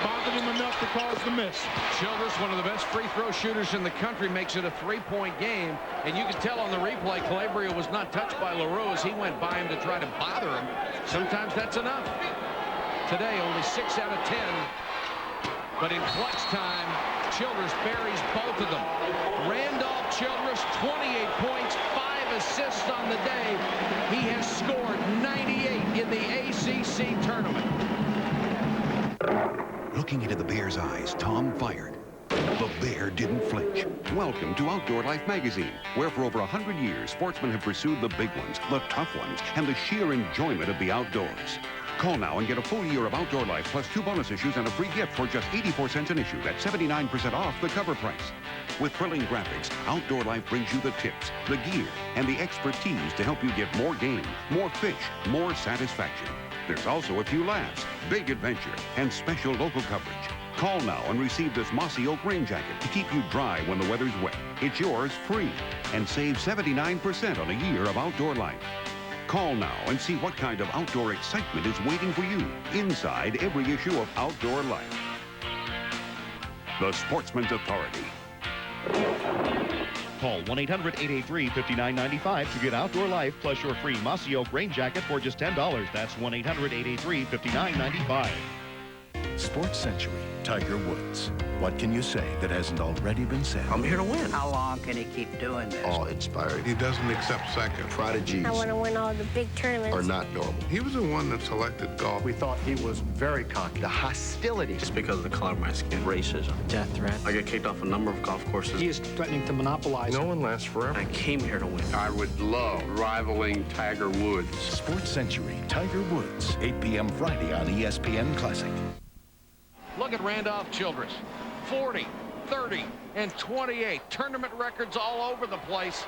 bothered him enough to cause the miss. Childress, one of the best free throw shooters in the country, makes it a 3-point game. And you can tell on the replay, Calabria was not touched by LaRue as he went by him to try to bother him. Sometimes that's enough. Today, only 6 out of 10 But in clutch time, Childress buries both of them. Randolph Childress, 28 points, 5 assists on the day. He has scored 98 in the ACC tournament. Looking into the bear's eyes, Tom fired. The bear didn't flinch. Welcome to Outdoor Life magazine, where for over 100 years, sportsmen have pursued the big ones, the tough ones, and the sheer enjoyment of the outdoors. Call now and get a full year of Outdoor Life plus 2 bonus issues and a free gift for just 84 cents an issue. That's 79% off the cover price. With thrilling graphics, Outdoor Life brings you the tips, the gear, and the expertise to help you get more game, more fish, more satisfaction. There's also a few laughs, big adventure, and special local coverage. Call now and receive this mossy oak rain jacket to keep you dry when the weather's wet. It's yours free, and save 79% on a year of Outdoor Life. Call now and see what kind of outdoor excitement is waiting for you inside every issue of Outdoor Life. The Sportsman's Authority. Call 1-800-883-5995 to get Outdoor Life plus your free Mossy Oak rain jacket for just $10. That's 1-800-883-5995. Sports Century, Tiger Woods. What can you say that hasn't already been said? I'm here to win. How long can he keep doing this? All inspired. He doesn't accept second. Prodigies. I want to win all the big tournaments. Are not normal. He was the one that selected golf. We thought he was very cocky. The hostility. Just because of the color of my skin. Racism. Death threat. I get kicked off a number of golf courses. He is threatening to monopolize. No one lasts forever. I came here to win. I would love rivaling Tiger Woods. Sports Century, Tiger Woods, 8 p.m. Friday on ESPN Classic. Look at Randolph Childress. 40, 30, and 28. Tournament records all over the place.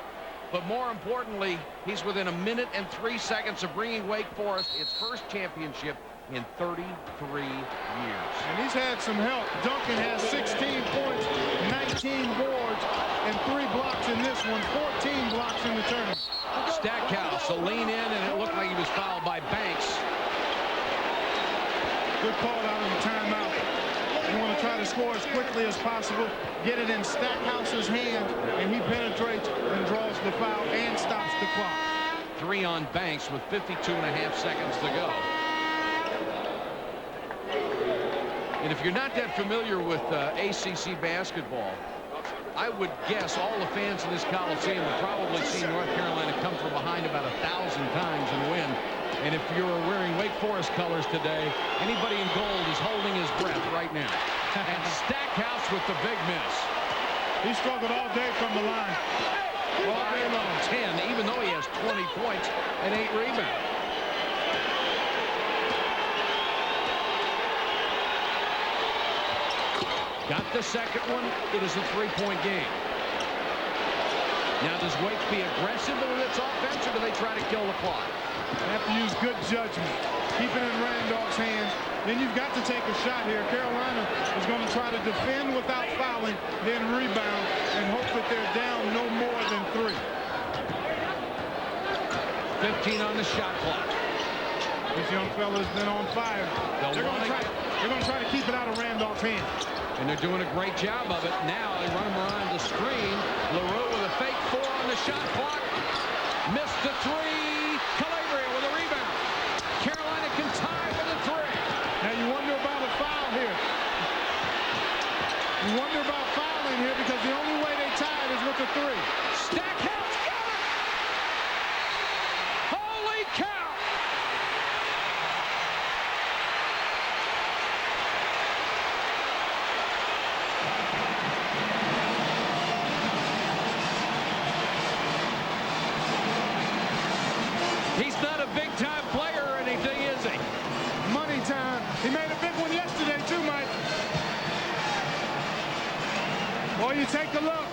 But more importantly, he's within 1 minute and 3 seconds of bringing Wake Forest its first championship in 33 years. And he's had some help. Duncan has 16 points, 19 boards, and 3 blocks in this one, 14 blocks in the tournament. Stackhouse, a lean in, and it looked like he was fouled by Banks. Good call out on the timeout. You want to try to score as quickly as possible, get it in Stackhouse's hand, and he penetrates and draws the foul and stops the clock. 3 on Banks with 52.5 seconds to go. And if you're not that familiar with ACC basketball, I would guess all the fans in this Coliseum have probably seen North Carolina come from behind about 1,000 times and win. And if you're wearing Wake Forest colors today, anybody in gold is holding his breath right now. And Stackhouse with the big miss. He struggled all day from the line. All day long, 10, even though he has 20 points and 8 rebounds. Got the second one. It is a 3-point game. Now, does Wake be aggressive with its offense, or do they try to kill the clock? They have to use good judgment. Keep it in Randolph's hands. Then you've got to take a shot here. Carolina is going to try to defend without fouling, then rebound, and hope that they're down no more than 3. 15 on the shot clock. This young fella's been on fire. They're going to try to keep it out of Randolph's hands. And they're doing a great job of it. Now they run him around the screen. LaRue with a fake 4 on the shot clock. Missed the 3. Calabria with a rebound. Carolina can tie with a 3. Now you wonder about a foul here. You wonder about fouling here because the only way they tied is with a 3. Stackhouse got it! Holy cow! He's not a big-time player or anything, is he? Money time. He made a big one yesterday, too, Mike. Boy, you take a look.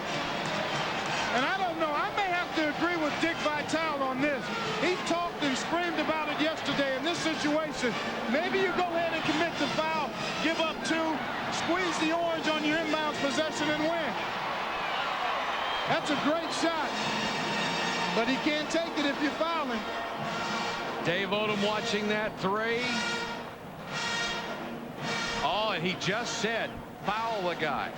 And I don't know. I may have to agree with Dick Vitale on this. He talked and screamed about it yesterday in this situation. Maybe you go ahead and commit the foul, give up 2, squeeze the orange on your inbounds possession and win. That's a great shot. But he can't take it if you're fouling. Dave Odom watching that 3. Oh, and he just said, foul the guy.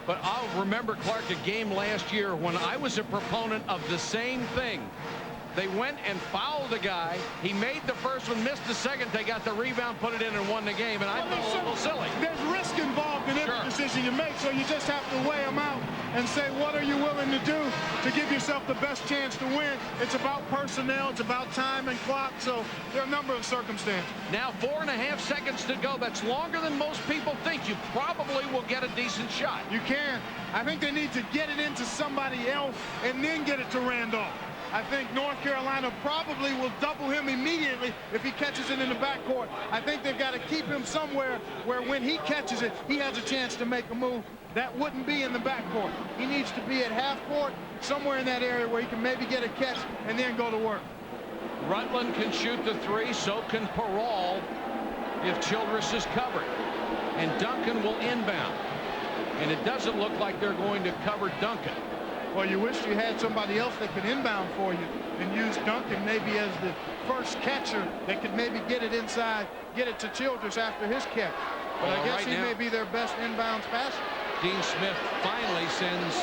But I'll remember, Clark, a game last year when I was a proponent of the same thing. They went and fouled the guy. He made the first one, missed the second. They got the rebound, put it in, and won the game. And I thought it was a little silly. There's risk involved in every decision you make, so you just have to weigh them out and say, what are you willing to do to give yourself the best chance to win? It's about personnel. It's about time and clock. So there are a number of circumstances. Now 4.5 seconds to go. That's longer than most people think. You probably will get a decent shot. You can. I think they need to get it into somebody else and then get it to Randolph. I think North Carolina probably will double him immediately if he catches it in the backcourt. I think they've got to keep him somewhere where when he catches it, he has a chance to make a move. That wouldn't be in the backcourt. He needs to be at half court, somewhere in that area where he can maybe get a catch and then go to work. Rutland can shoot the three, so can Parole if Childress is covered. And Duncan will inbound. And it doesn't look like they're going to cover Duncan. Well, you wish you had somebody else that could inbound for you and use Duncan maybe as the first catcher that could maybe get it inside, get it to Childress after his catch. But I guess he may be their best inbounds passer. Dean Smith finally sends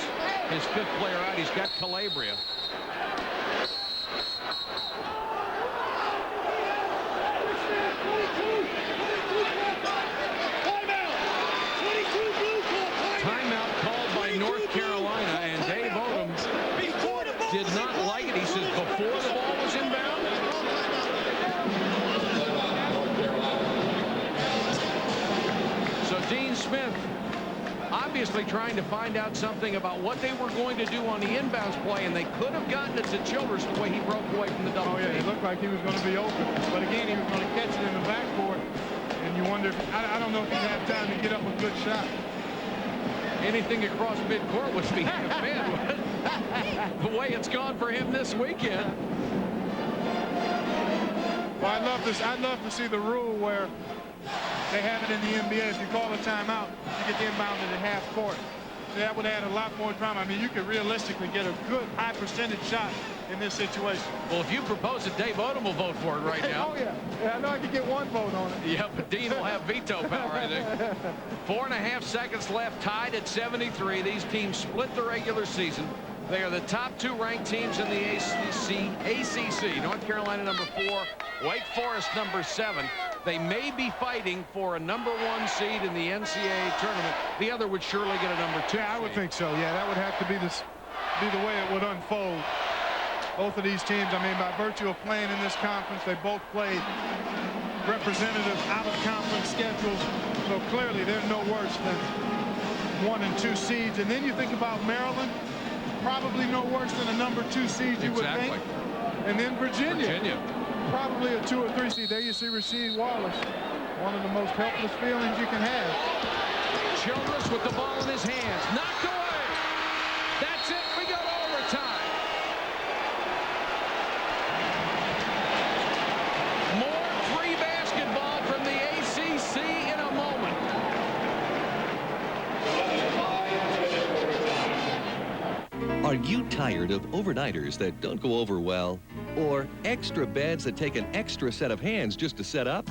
his fifth player out. He's got Calabria. Timeout called by North Carolina, and Dave Odom did not like it. He says before the ball was inbound. So Dean Smith obviously trying to find out something about what they were going to do on the inbounds play, and they could have gotten it to Childress the way he broke away from the double team. It looked like he was going to be open, but again, he was going to catch it in the backcourt, and you wonder if, I don't know if he'd have time to get up a good shot. Anything across midcourt would be bad. The way it's gone for him this weekend. Well, I'd love to see the rule where they have it in the NBA. If you call a timeout, you get inbounded at half court. So that would add a lot more drama. I mean, you could realistically get a good high percentage shot in this situation. Well, if you propose it, Dave Odom will vote for it right now. Oh, yeah. I know I could get one vote on it. Yeah, but Dean will have veto power, I think. 4.5 seconds left, tied at 73. These teams split the regular season. They are the top two ranked teams in the ACC. North Carolina number 4, Wake Forest number 7. They may be fighting for a number 1 seed in the NCAA tournament. The other would surely get a number 2. Yeah, I would think so. Yeah, that would have to be the way it would unfold. Both of these teams, I mean, by virtue of playing in this conference, they both played representative out-of-conference schedules. So clearly, they're no worse than 1 and 2 seeds. And then you think about Maryland, probably no worse than a number 2 seed, you would think. And then Virginia. Probably a 2 or 3 seed. There you see Rasheed Wallace. One of the most helpless feelings you can have. Childress with the ball in his hands. Knocked away. That's it. We go to overtime. More free basketball from the ACC in a moment. Are you tired of overnighters that don't go over well? Or extra beds that take an extra set of hands just to set up?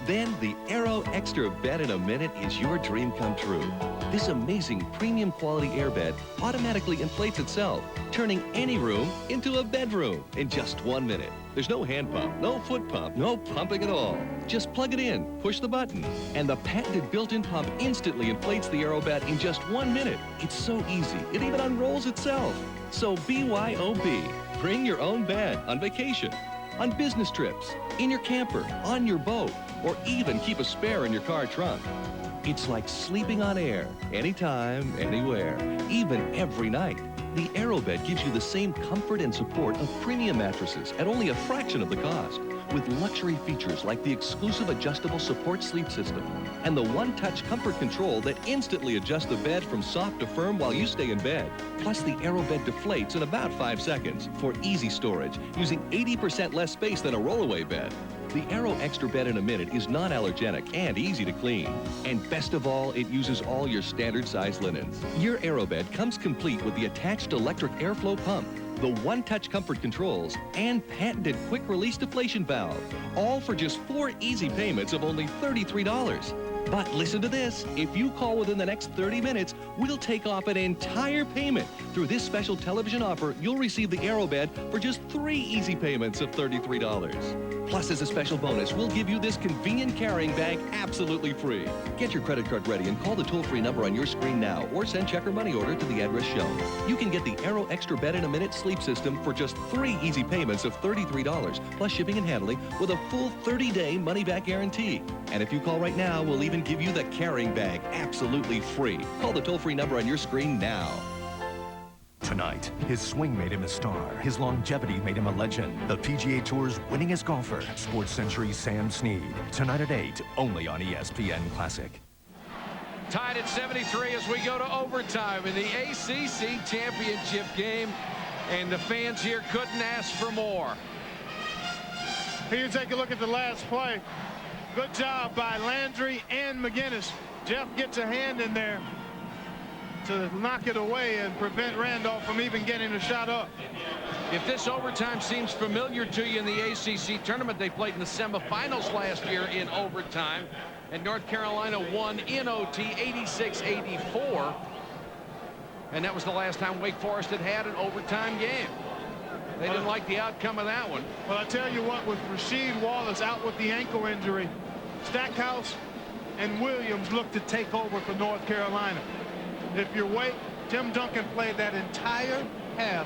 Then the Aero Extra Bed in a Minute is your dream come true. This amazing premium quality airbed automatically inflates itself, turning any room into a bedroom in just 1 minute. There's no hand pump, no foot pump, no pumping at all. Just plug it in, push the button, and the patented built-in pump instantly inflates the Aero bed in just 1 minute. It's so easy, it even unrolls itself. So BYOB, bring your own bed on vacation, on business trips, in your camper, on your boat, or even keep a spare in your car trunk. It's like sleeping on air, anytime, anywhere, even every night. The AeroBed gives you the same comfort and support of premium mattresses at only a fraction of the cost, with luxury features like the exclusive adjustable support sleep system and the one-touch comfort control that instantly adjusts the bed from soft to firm while you stay in bed. Plus, the AeroBed deflates in about 5 seconds for easy storage, using 80% less space than a rollaway bed. The Aero Extra Bed in a Minute is non-allergenic and easy to clean. And best of all, it uses all your standard size linens. Your AeroBed comes complete with the attached electric airflow pump, the one-touch comfort controls, and patented quick-release deflation valve. All for just 4 easy payments of only $33. But listen to this. If you call within the next 30 minutes, we'll take off an entire payment. Through this special television offer, you'll receive the Aero bed for just 3 easy payments of $33. Plus, as a special bonus, we'll give you this convenient carrying bag absolutely free. Get your credit card ready and call the toll-free number on your screen now, or send check or money order to the address shown. You can get the Aero Extra Bed in a Minute sleep system for just 3 easy payments of $33, plus shipping and handling with a full 30-day money-back guarantee. And if you call right now, we'll even give you the carrying bag absolutely free. Call the toll-free number on your screen now. Tonight, his swing made him a star. His longevity made him a legend. The PGA Tour's winningest golfer, Sports Century's Sam Snead. Tonight at 8, only on ESPN Classic. Tied at 73 as we go to overtime in the ACC championship game. And the fans here couldn't ask for more. Here you take a look at the last play. Good job by Landry and McGinnis. Jeff gets a hand in there to knock it away and prevent Randolph from even getting a shot up. If this overtime seems familiar to you in the ACC tournament, they played in the semifinals last year in overtime, and North Carolina won in OT 86-84. And that was the last time Wake Forest had an overtime game. They didn't like the outcome of that one. Well, I tell you what, with Rasheed Wallace out with the ankle injury, Stackhouse and Williams look to take over for North Carolina. If you're Wake, Tim Duncan played that entire half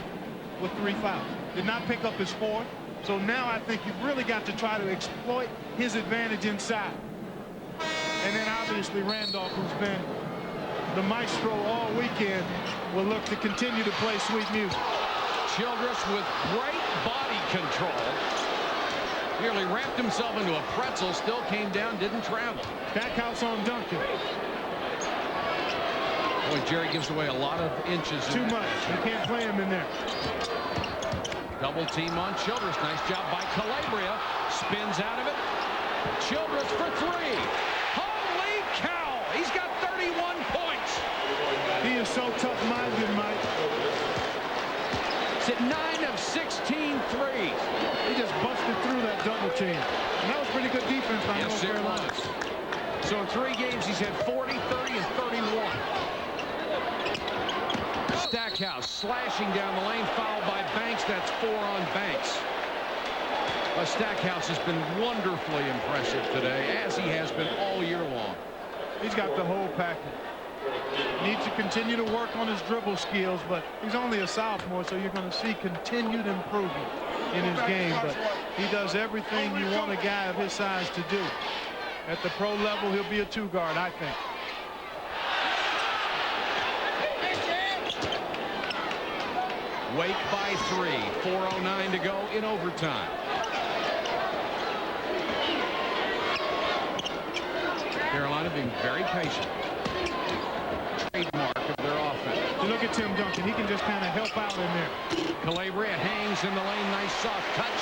with 3 fouls. Did not pick up his 4th. So now I think you've really got to try to exploit his advantage inside. And then obviously Randolph, who's been the maestro all weekend, will look to continue to play sweet music. Childress with great body control. Nearly wrapped himself into a pretzel, still came down, didn't travel. Stackhouse on Duncan. Boy, Jerry gives away a lot of inches. Too much. You can't play him in there. Double team on Childress. Nice job by Calabria. Spins out of it. Childress for 3. Holy cow! He's got 31 points. He is so tough-minded, Mike. It's at 9 of 16 threes. He just busted through that double team. And that was pretty good defense by North Carolina. So in 3 games, he's had 40, 30, and 31. Stackhouse slashing down the lane, fouled by Banks. That's 4 on Banks. Stackhouse has been wonderfully impressive today, as he has been all year long. He's got the whole package. Needs to continue to work on his dribble skills, but he's only a sophomore, so you're going to see continued improvement in his game. But he does everything you want a guy of his size to do. At the pro level, he'll be a 2-guard, I think. Wake by 3. 4:09 to go in overtime. Carolina being very patient. Trademark of their offense. You look at Tim Duncan. He can just kind of help out in there. Calabria hangs in the lane. Nice soft touch.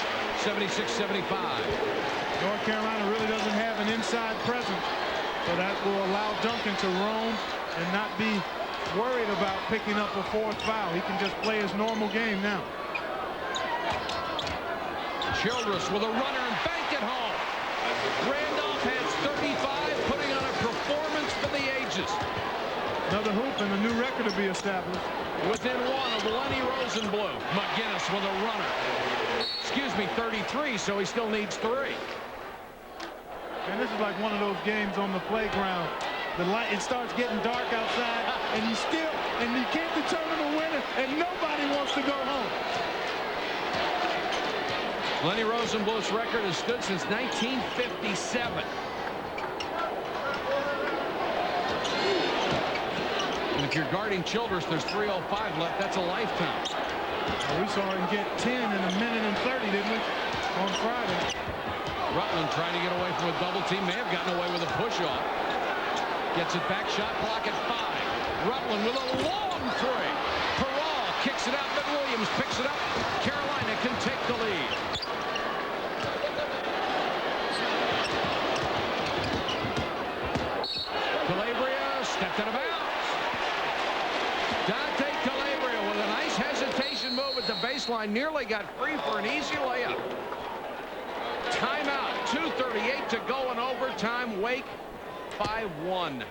76-75. North Carolina really doesn't have an inside presence, so that will allow Duncan to roam and not be worried about picking up a 4th foul. He can just play his normal game now. Childress with a runner and banked it home. Randolph has 35, putting on a performance for the ages. Another hoop and a new record to be established. Within 1 of Lenny Rosenblum. McGinnis with a runner. Excuse me, 33, so he still needs 3. And this is like one of those games on the playground. The light, it starts getting dark outside, and you can't determine a winner, and nobody wants to go home. Lenny Rosenblum's record has stood since 1957. And if you're guarding Childress, there's 3:05 left. That's a lifetime. Well, we saw him get 10 in a minute and 30, didn't we, on Friday? Rutland trying to get away from a double team. May have gotten away with a push-off. Gets it back, shot clock at 5. Rutland with a long 3. Peral kicks it out, but Williams picks it up. Carolina can take the lead. Calabria stepped out of bounds. Dante Calabria with a nice hesitation move at the baseline. Nearly got free for an easy layup. Timeout. 2:38 to go in overtime. Wake 5-1.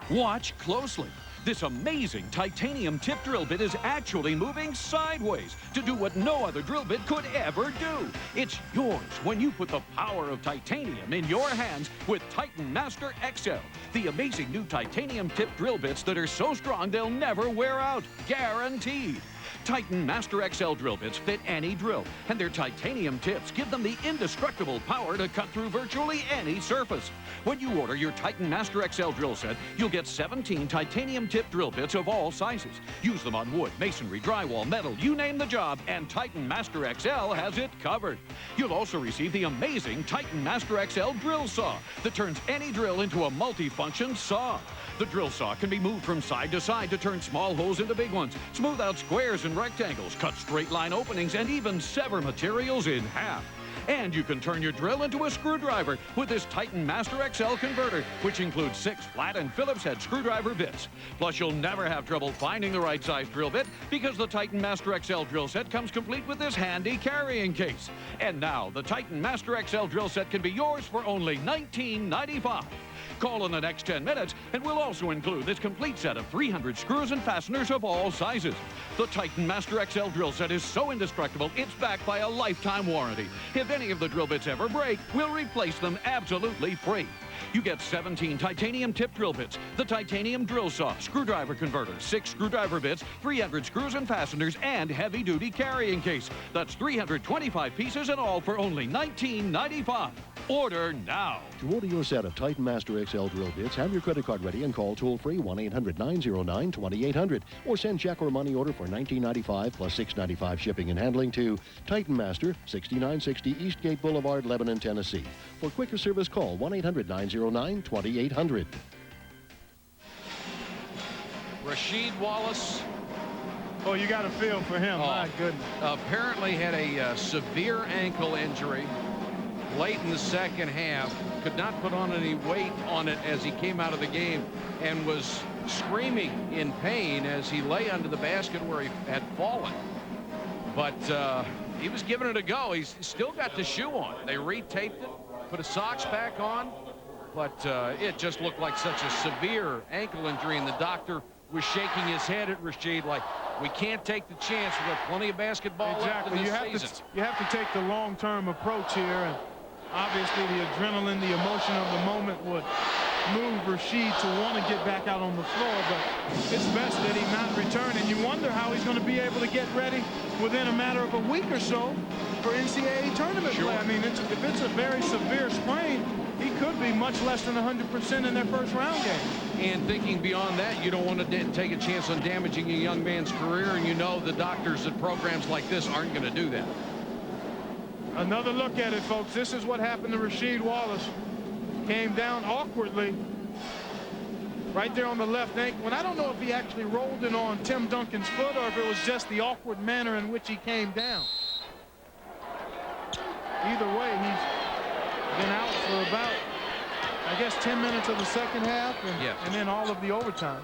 Watch closely. This amazing titanium tip drill bit is actually moving sideways to do what no other drill bit could ever do. It's yours when you put the power of titanium in your hands with Titan Master XL, the amazing new titanium tip drill bits that are so strong they'll never wear out, guaranteed. Titan Master XL drill bits fit any drill, and their titanium tips give them the indestructible power to cut through virtually any surface. When you order your Titan Master XL drill set, you'll get 17 titanium tip drill bits of all sizes. Use them on wood, masonry, drywall, metal, you name the job, and Titan Master XL has it covered. You'll also receive the amazing Titan Master XL drill saw that turns any drill into a multi-function saw. The drill saw can be moved from side to side to turn small holes into big ones, smooth out squares and rectangles, cut straight line openings, and even sever materials in half. And you can turn your drill into a screwdriver with this Titan Master XL converter, which includes 6 flat and Phillips head screwdriver bits. Plus, you'll never have trouble finding the right size drill bit because the Titan Master XL drill set comes complete with this handy carrying case. And now, the Titan Master XL drill set can be yours for only $19.95. Call in the next 10 minutes, and we'll also include this complete set of 300 screws and fasteners of all sizes. The Titan Master XL drill set is so indestructible, it's backed by a lifetime warranty. If any of the drill bits ever break, we'll replace them absolutely free. You get 17 titanium tip drill bits, the titanium drill saw, screwdriver converter, 6 screwdriver bits, 300 screws and fasteners, and heavy-duty carrying case. That's 325 pieces in all for only $19.95. Order now. To order your set of Titan Master XL drill bits, have your credit card ready and call toll-free 1-800-909-2800 or send check or money order for $19.95 plus $6.95 shipping and handling to Titan Master, 6960 Eastgate Boulevard, Lebanon, Tennessee. For quicker service, call 1-800-909-2800. Rasheed Wallace. Oh, you got a feel for him. My goodness. Apparently had a severe ankle injury late in the second half, could not put on any weight on it as he came out of the game, and was screaming in pain as he lay under the basket where he had fallen. But he was giving it a go. He's still got the shoe on. They retaped it, put his socks back on, but it just looked like such a severe ankle injury, and the doctor was shaking his head at Rasheed like, we can't take the chance. We've got plenty of basketball left in this season. You have to take the long-term approach here, and obviously the adrenaline, the emotion of the moment would move Rasheed to want to get back out on the floor, but it's best that he not return, and you wonder how he's going to be able to get ready within a matter of a week or so for NCAA tournament play. I mean, if it's a very severe sprain, he could be much less than 100% in their first round game. And thinking beyond that, you don't want to take a chance on damaging a young man's career, and you know the doctors at programs like this aren't going to do that. Another look at it, folks. This is what happened to Rasheed Wallace. Came down awkwardly right there on the left ankle. And I don't know if he actually rolled it on Tim Duncan's foot or if it was just the awkward manner in which he came down. Either way, he's been out for about, I guess, 10 minutes of the second half and then all of the overtime.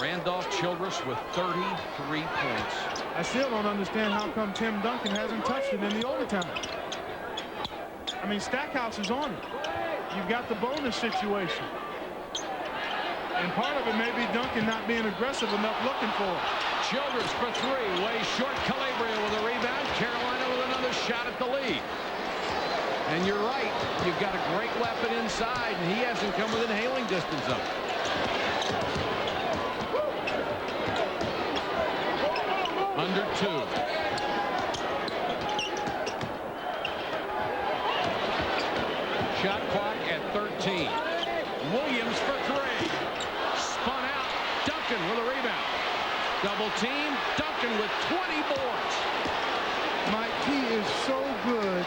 Randolph Childress with 33 points. I still don't understand how come Tim Duncan hasn't touched it in the overtime. I mean, Stackhouse is on it. You've got the bonus situation. And part of it may be Duncan not being aggressive enough looking for it. Childress for 3, way short. Calabria with a rebound. Carolina with another shot at the lead. And you're right, you've got a great weapon inside, and he hasn't come within hailing distance of it. Under 2. Shot clock at 13. Williams for 3. Spun out. Duncan with a rebound. Double team. Duncan with 20 boards. Mike, he is so good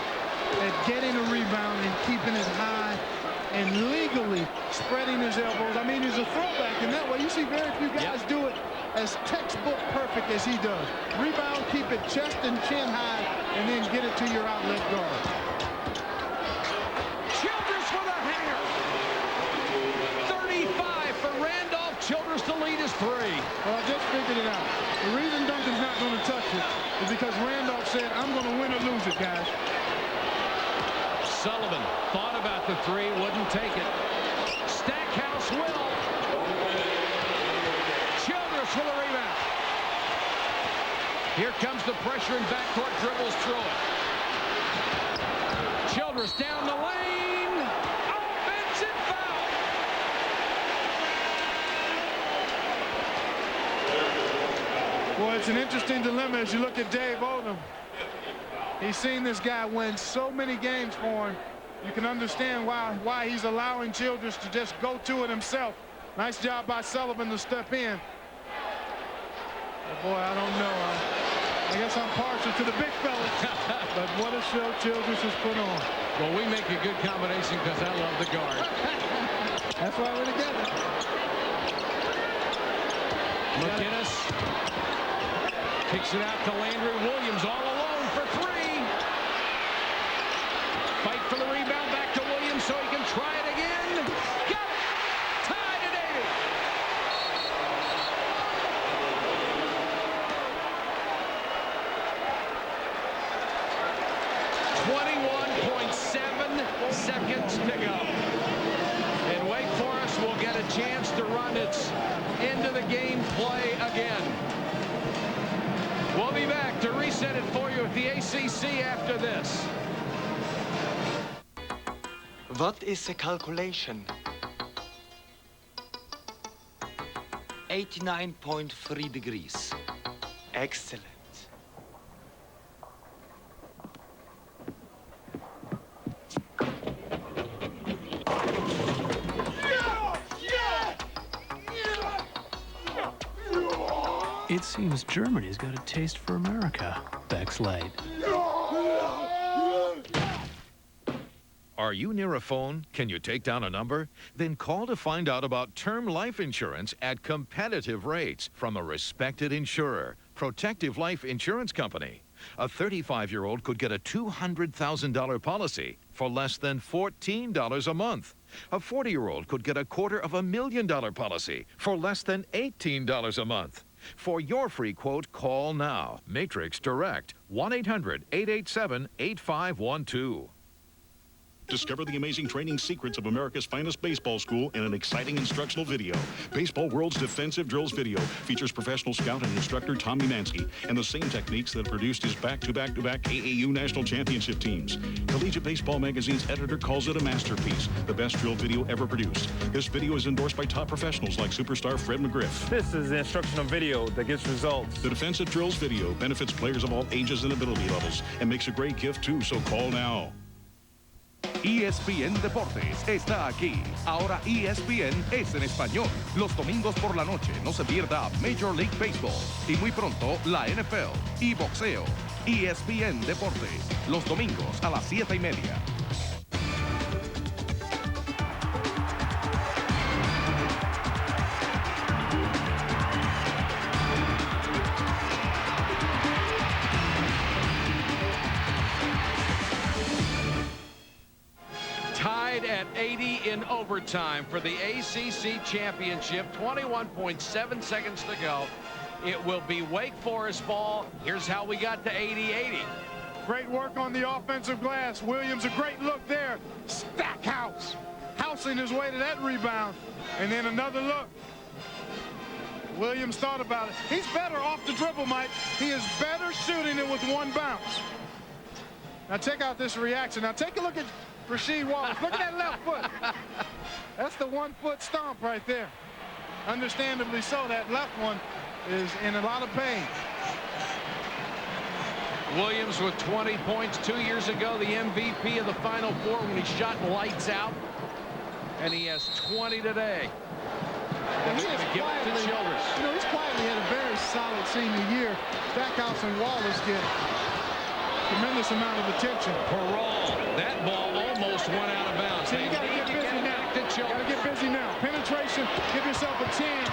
at getting a rebound and keeping it high and legally spreading his elbows. I mean, he's a throwback in that way. You see very few guys do it as textbook perfect as he does. Rebound, keep it chest and chin high, and then get it to your outlet guard. Childress with a hanger. 35 for Randolph Childress. The lead is 3. Well, I just figured it out. The reason Duncan's not going to touch it is because Randolph said, I'm going to win or lose it, guys. Sullivan thought about the three, wouldn't take it. Stackhouse will. Childress for the rebound. Here comes the pressure and backcourt dribbles through it. Childress down the lane. Offensive foul. Well, it's an interesting dilemma as you look at Dave Odom. He's seen this guy win so many games for him. You can understand why he's allowing Childress to just go to it himself. Nice job by Sullivan to step in. But boy, I don't know. I guess I'm partial to the big fella. But what a show Childress has put on. Well, we make a good combination because I love the guard. That's why we're together. McInnes kicks it out to Landry Williams all alone for three. Fight for the rebound back to Williams so he can try it again. Got it! Tied at 80. 21.7 seconds to go. And Wake Forest will get a chance to run its end of the game play again. We'll be back to reset it for you at the ACC after this. What is the calculation? 89.3 degrees. Excellent. It seems Germany's got a taste for America. Backslide. Are you near a phone? Can you take down a number? Then call to find out about term life insurance at competitive rates from a respected insurer, Protective Life Insurance Company. A 35-year-old could get a $200,000 policy for less than $14 a month. A 40-year-old could get a $250,000 policy for less than $18 a month. For your free quote, call now. Matrix Direct, 1-800-887-8512. Discover the amazing training secrets of America's finest baseball school in an exciting instructional video. Baseball World's Defensive Drills video features professional scout and instructor Tommy Mansky and the same techniques that produced his back-to-back-to-back AAU national championship teams. Collegiate Baseball Magazine's editor calls it a masterpiece, the best drill video ever produced. This video is endorsed by top professionals like superstar Fred McGriff. This is an instructional video that gets results. The Defensive Drills video benefits players of all ages and ability levels and makes a great gift too, so call now. ESPN Deportes está aquí. Ahora ESPN es en español. Los domingos por la noche no se pierda Major League Baseball. Y muy pronto la NFL y boxeo. ESPN Deportes. Los domingos a las 7:30. Tied at 80 in overtime for the ACC championship. 21.7 seconds to go. It will be Wake Forest ball. Here's how we got to 80-80. Great work on the offensive glass. Williams, a great look there. Stackhouse housing his way to that rebound. And then another look. Williams thought about it. He's better off the dribble, Mike. He is better shooting it with one bounce. Now check out this reaction. Now take a look at Rasheed Wallace. Look at that left foot. That's the 1 foot stomp right there. Understandably so, that left one is in a lot of pain. Williams with 20 points 2 years ago, the MVP of the Final Four when he shot lights out. And he has 20 today. And he has quietly, he's quietly had a very solid senior year. Stackhouse and Wallace get tremendous amount of attention. Parole, that ball almost went out of bounds. So you got to get busy now. Got to get busy now. Penetration, give yourself a chance.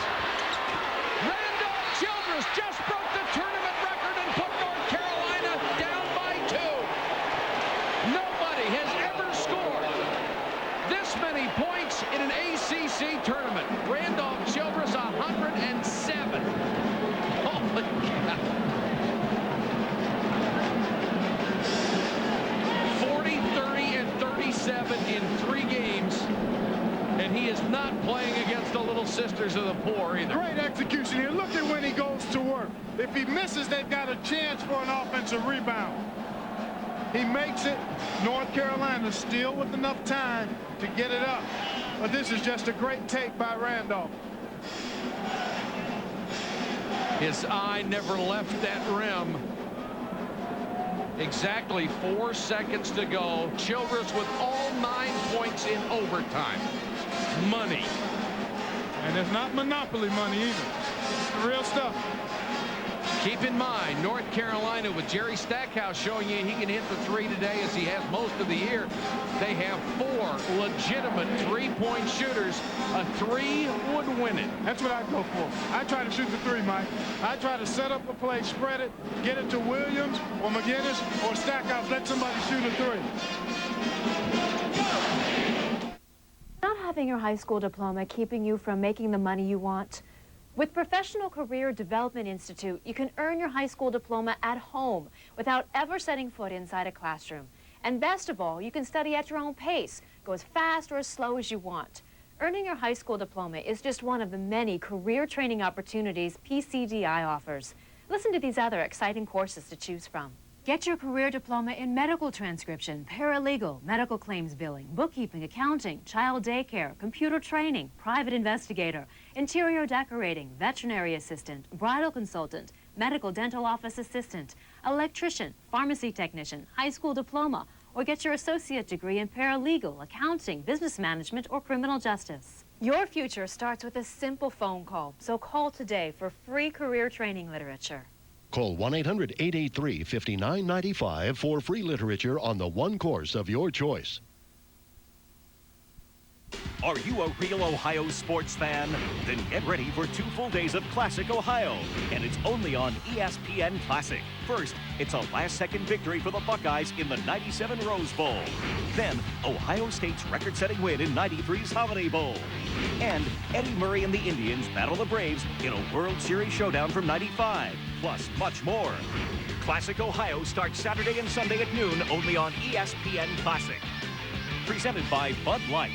Randolph Childress just broke the tournament record and put North Carolina down by 2. Nobody has ever scored this many points in an ACC tournament. Randolph Childress 107. Holy cow. 40, 30, and 30 sisters of the poor either. Great execution here. Look at when he goes to work. If he misses, they've got a chance for an offensive rebound. He makes it. North Carolina still with enough time to get it up. But this is just a great take by Randolph. His eye never left that rim. Exactly 4 seconds to go. Childress with all 9 points in overtime. Money. And it's not monopoly money either. It's the real stuff. Keep in mind, North Carolina with Jerry Stackhouse showing you he can hit the 3 today as he has most of the year. They have 4 legitimate 3-point shooters. A 3 would win it. That's what I go for. I try to shoot the 3, Mike. I try to set up a play, spread it, get it to Williams or McGinnis or Stackhouse. Let somebody shoot a 3. Not having your high school diploma keeping you from making the money you want? With Professional Career Development Institute, you can earn your high school diploma at home without ever setting foot inside a classroom. And best of all, you can study at your own pace, go as fast or as slow as you want. Earning your high school diploma is just one of the many career training opportunities PCDI offers. Listen to these other exciting courses to choose from. Get your career diploma in medical transcription, paralegal, medical claims billing, bookkeeping, accounting, child daycare, computer training, private investigator, interior decorating, veterinary assistant, bridal consultant, medical dental office assistant, electrician, pharmacy technician, high school diploma, or get your associate degree in paralegal, accounting, business management, or criminal justice. Your future starts with a simple phone call, so call today for free career training literature. Call 1-800-883-5995 for free literature on the one course of your choice. Are you a real Ohio sports fan? Then get ready for 2 full days of Classic Ohio, and it's only on ESPN Classic. First, it's a last-second victory for the Buckeyes in the '97 Rose Bowl. Then, Ohio State's record-setting win in '93's Holiday Bowl. And Eddie Murray and the Indians battle the Braves in a World Series showdown from '95, plus much more. Classic Ohio starts Saturday and Sunday at noon only on ESPN Classic. Presented by Bud Light.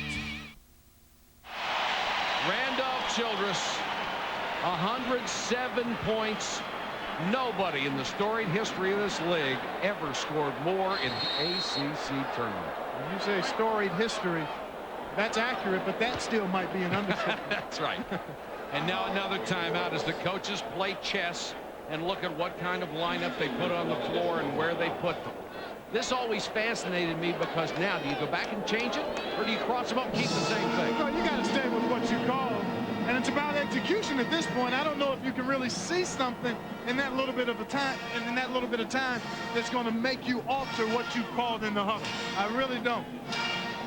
Randolph Childress, 107 points. Nobody in the storied history of this league ever scored more in the ACC tournament. When you say storied history, that's accurate, but that still might be an understatement. That's right. And now another timeout as the coaches play chess and look at what kind of lineup they put on the floor and where they put them. This always fascinated me because now, do you go back and change it, or do you cross them up and keep the same thing? No, you got to stay with what you call, and it's about execution at this point. I don't know if you can really see something in that little bit of time, that's going to make you alter what you called in the huddle. I really don't.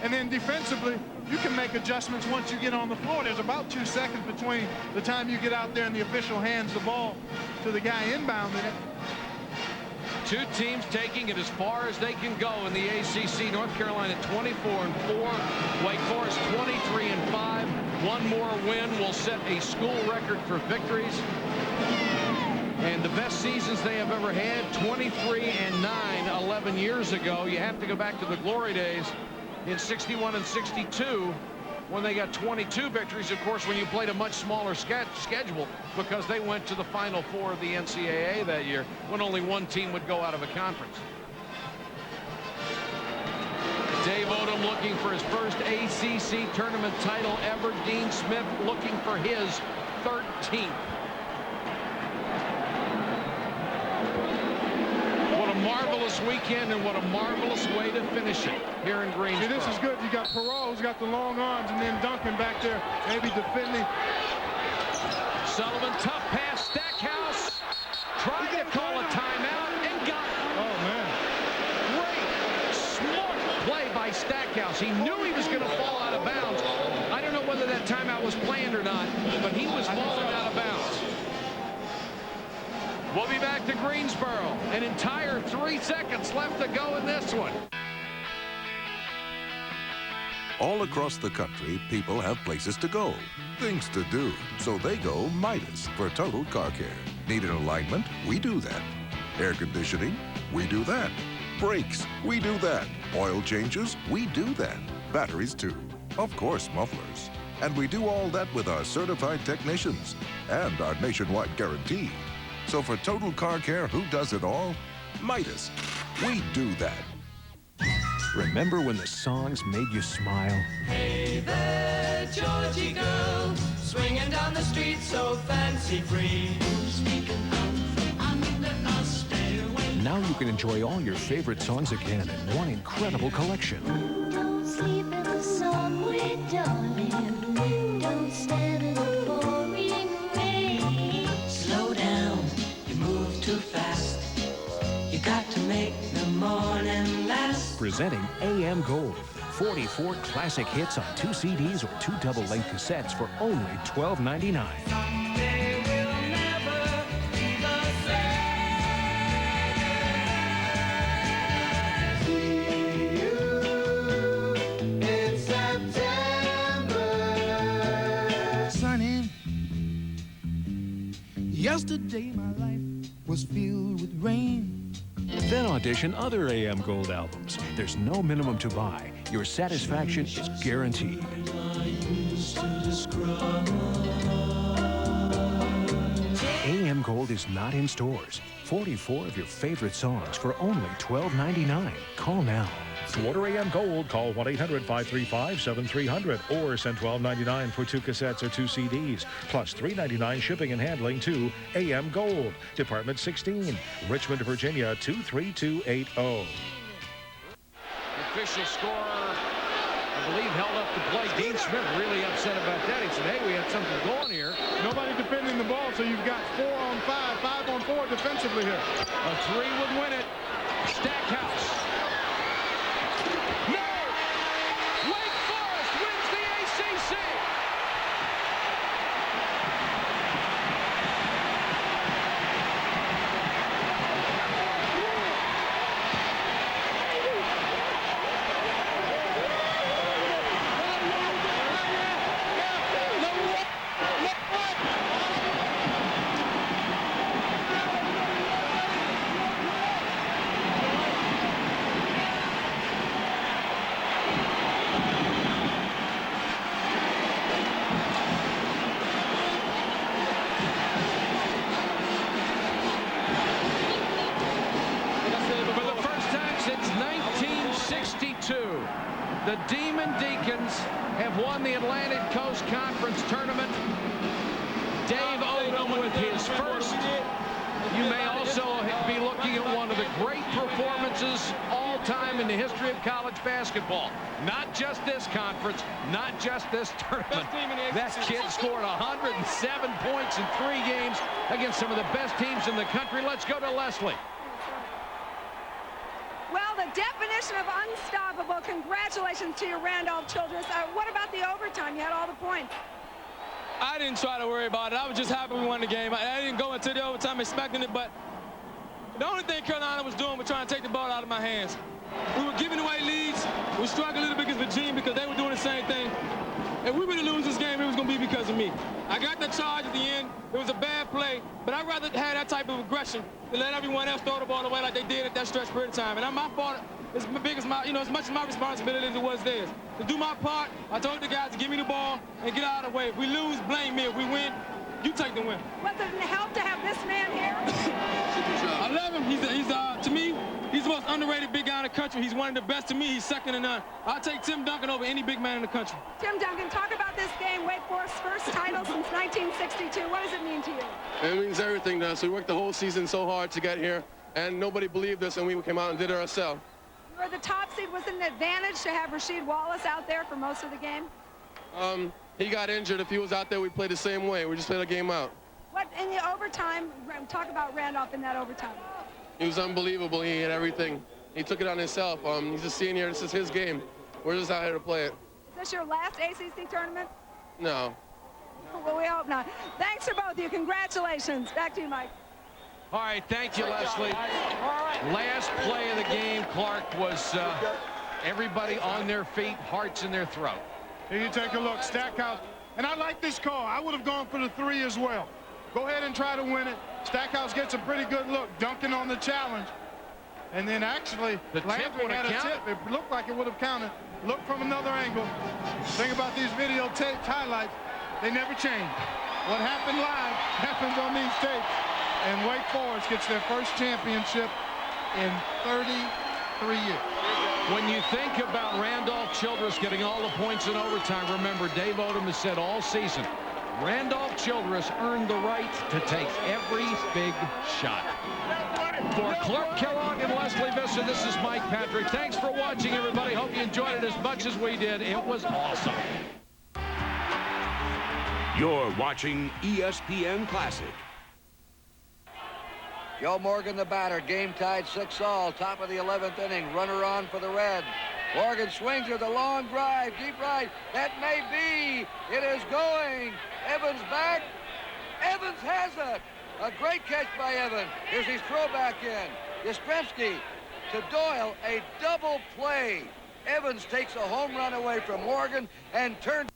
And then defensively, you can make adjustments once you get on the floor. There's about 2 seconds between the time you get out there and the official hands the ball to the guy inbounding it. 2 teams taking it as far as they can go in the ACC. North Carolina 24-4, Wake Forest 23-5. One more win will set a school record for victories. And the best seasons they have ever had, 23-9, 11 years ago. You have to go back to the glory days in 61 and 62 when they got 22 victories, of course, when you played a much smaller schedule because they went to the Final Four of the NCAA that year when only one team would go out of a conference. Dave Odom looking for his first ACC tournament title ever. Dean Smith looking for his 13th. Marvelous weekend, and what a marvelous way to finish it here in Greensboro. See, this is good. You got Perot, who's got the long arms, and then Duncan back there, maybe defending. Sullivan, tough pass. Stackhouse tried to call a timeout and got it. Oh, man. Great, smart play by Stackhouse. He knew he was going to fall out of bounds. I don't know whether that timeout was planned or not, but he was falling out of bounds. We'll be back to Greensboro. An entire 3 seconds left to go in this one. All across the country, people have places to go, things to do. So they go Midas for total car care. Need an alignment? We do that. Air conditioning? We do that. Brakes? We do that. Oil changes? We do that. Batteries too. Of course, mufflers. And we do all that with our certified technicians and our nationwide guarantee. So for total car care, who does it all? Midas. We do that. Remember when the songs made you smile? Hey there, Georgie girl, swinging down the street so fancy-free. Sneaking out from under a stairway. Now you can enjoy all your favorite songs again in one incredible collection. Don't sleep in the subway, darling. Don't stand in the pouring rain. Slow down, you move too fast. You got to make the morning last. Presenting AM Gold. 44 classic hits on 2 CDs or 2 double-length cassettes for only $12.99. Someday we'll never be the same. See you in September. Sunny, yesterday my life was filled with rain. Then audition other AM Gold albums. There's no minimum to buy. Your satisfaction is guaranteed. AM Gold is not in stores. 44 of your favorite songs for only $12.99. Call now. To order AM Gold, call 1-800-535-7300 or send $12.99 for 2 cassettes or 2 CDs, plus $3.99 shipping and handling to AM Gold, Department 16, Richmond, Virginia 23280. Official scorer, I believe, held up the play. Dean Smith really upset about that. He said, hey, we had something going here. Nobody defending the ball, so you've got 4 on 5, 5 on 4 defensively here. A 3 would win it. Stackhouse. No! Wake Forest wins the ACC! The Demon Deacons have won the Atlantic Coast Conference Tournament. Dave Odom with his first. You may also be looking at one of the great performances all time in the history of college basketball. Not just this conference, not just this tournament. That kid scored 107 points in 3 games against some of the best teams in the country. Let's go to Leslie. Well, the definition of unstoppable. Congratulations to your Randolph Childress. What about the overtime? You had all the points. I didn't try to worry about it. I was just happy we won the game. I didn't go into the overtime expecting it, but the only thing Carolina was doing was trying to take the ball out of my hands. We were giving away leads. We struggled a little bit against Virginia because they were doing the same thing. If we were to lose this game, it was going to be because of me. I got the charge at the end. It was a bad play, but I'd rather have that type of aggression than let everyone else throw the ball away like they did at that stretch period of time. And my fault is big as my, as much as my responsibility as it was theirs. To do my part, I told the guys to give me the ball and get out of the way. If we lose, blame me. If we win, you take the win. Well, does it help to have this man here? I love him. He's to me, he's the most underrated big guy in the country. He's one of the best to me. He's second to none. I'll take Tim Duncan over any big man in the country. Tim Duncan, talk about this game. Wake Forest's first title since 1962. What does it mean to you? It means everything to us. We worked the whole season so hard to get here, and nobody believed us, and we came out and did it ourselves. You were the top seed. Was it an advantage to have Rasheed Wallace out there for most of the game? He got injured. If he was out there, we'd play the same way. We just played a game out. What, in the overtime, talk about Randolph in that overtime. He was unbelievable. He had everything. He took it on himself. He's a senior. This is his game. We're just out here to play it. Is this your last ACC tournament? No. Well, we hope not. Thanks for both of you. Congratulations. Back to you, Mike. All right, thank you, Leslie. Last play of the game, Clark, was everybody on their feet, hearts in their throat. Here you take a look, Stackhouse. And I like this call. I would have gone for the 3 as well. Go ahead and try to win it. Stackhouse gets a pretty good look. Duncan on the challenge. And then actually, Landry had a tip. It looked like it would have counted. Look from another angle. Think about these videotaped highlights. They never change. What happened live happens on these tapes. And Wake Forest gets their first championship in 33 years. When you think about Randolph Childress getting all the points in overtime, remember Dave Odom has said all season, Randolph Childress earned the right to take every big shot. For Clark Kellogg and Leslie Visser, this is Mike Patrick. Thanks for watching, everybody. Hope you enjoyed it as much as we did. It was awesome. You're watching ESPN Classic. Joe Morgan, the batter. Game tied 6-all. Top of the 11th inning. Runner on for the Reds. Morgan swings with a long drive. Deep right. That may be. It is going. Evans back. Evans has it. A great catch by Evans. Here's his throw back in. Yastrzemski to Doyle. A double play. Evans takes a home run away from Morgan and turns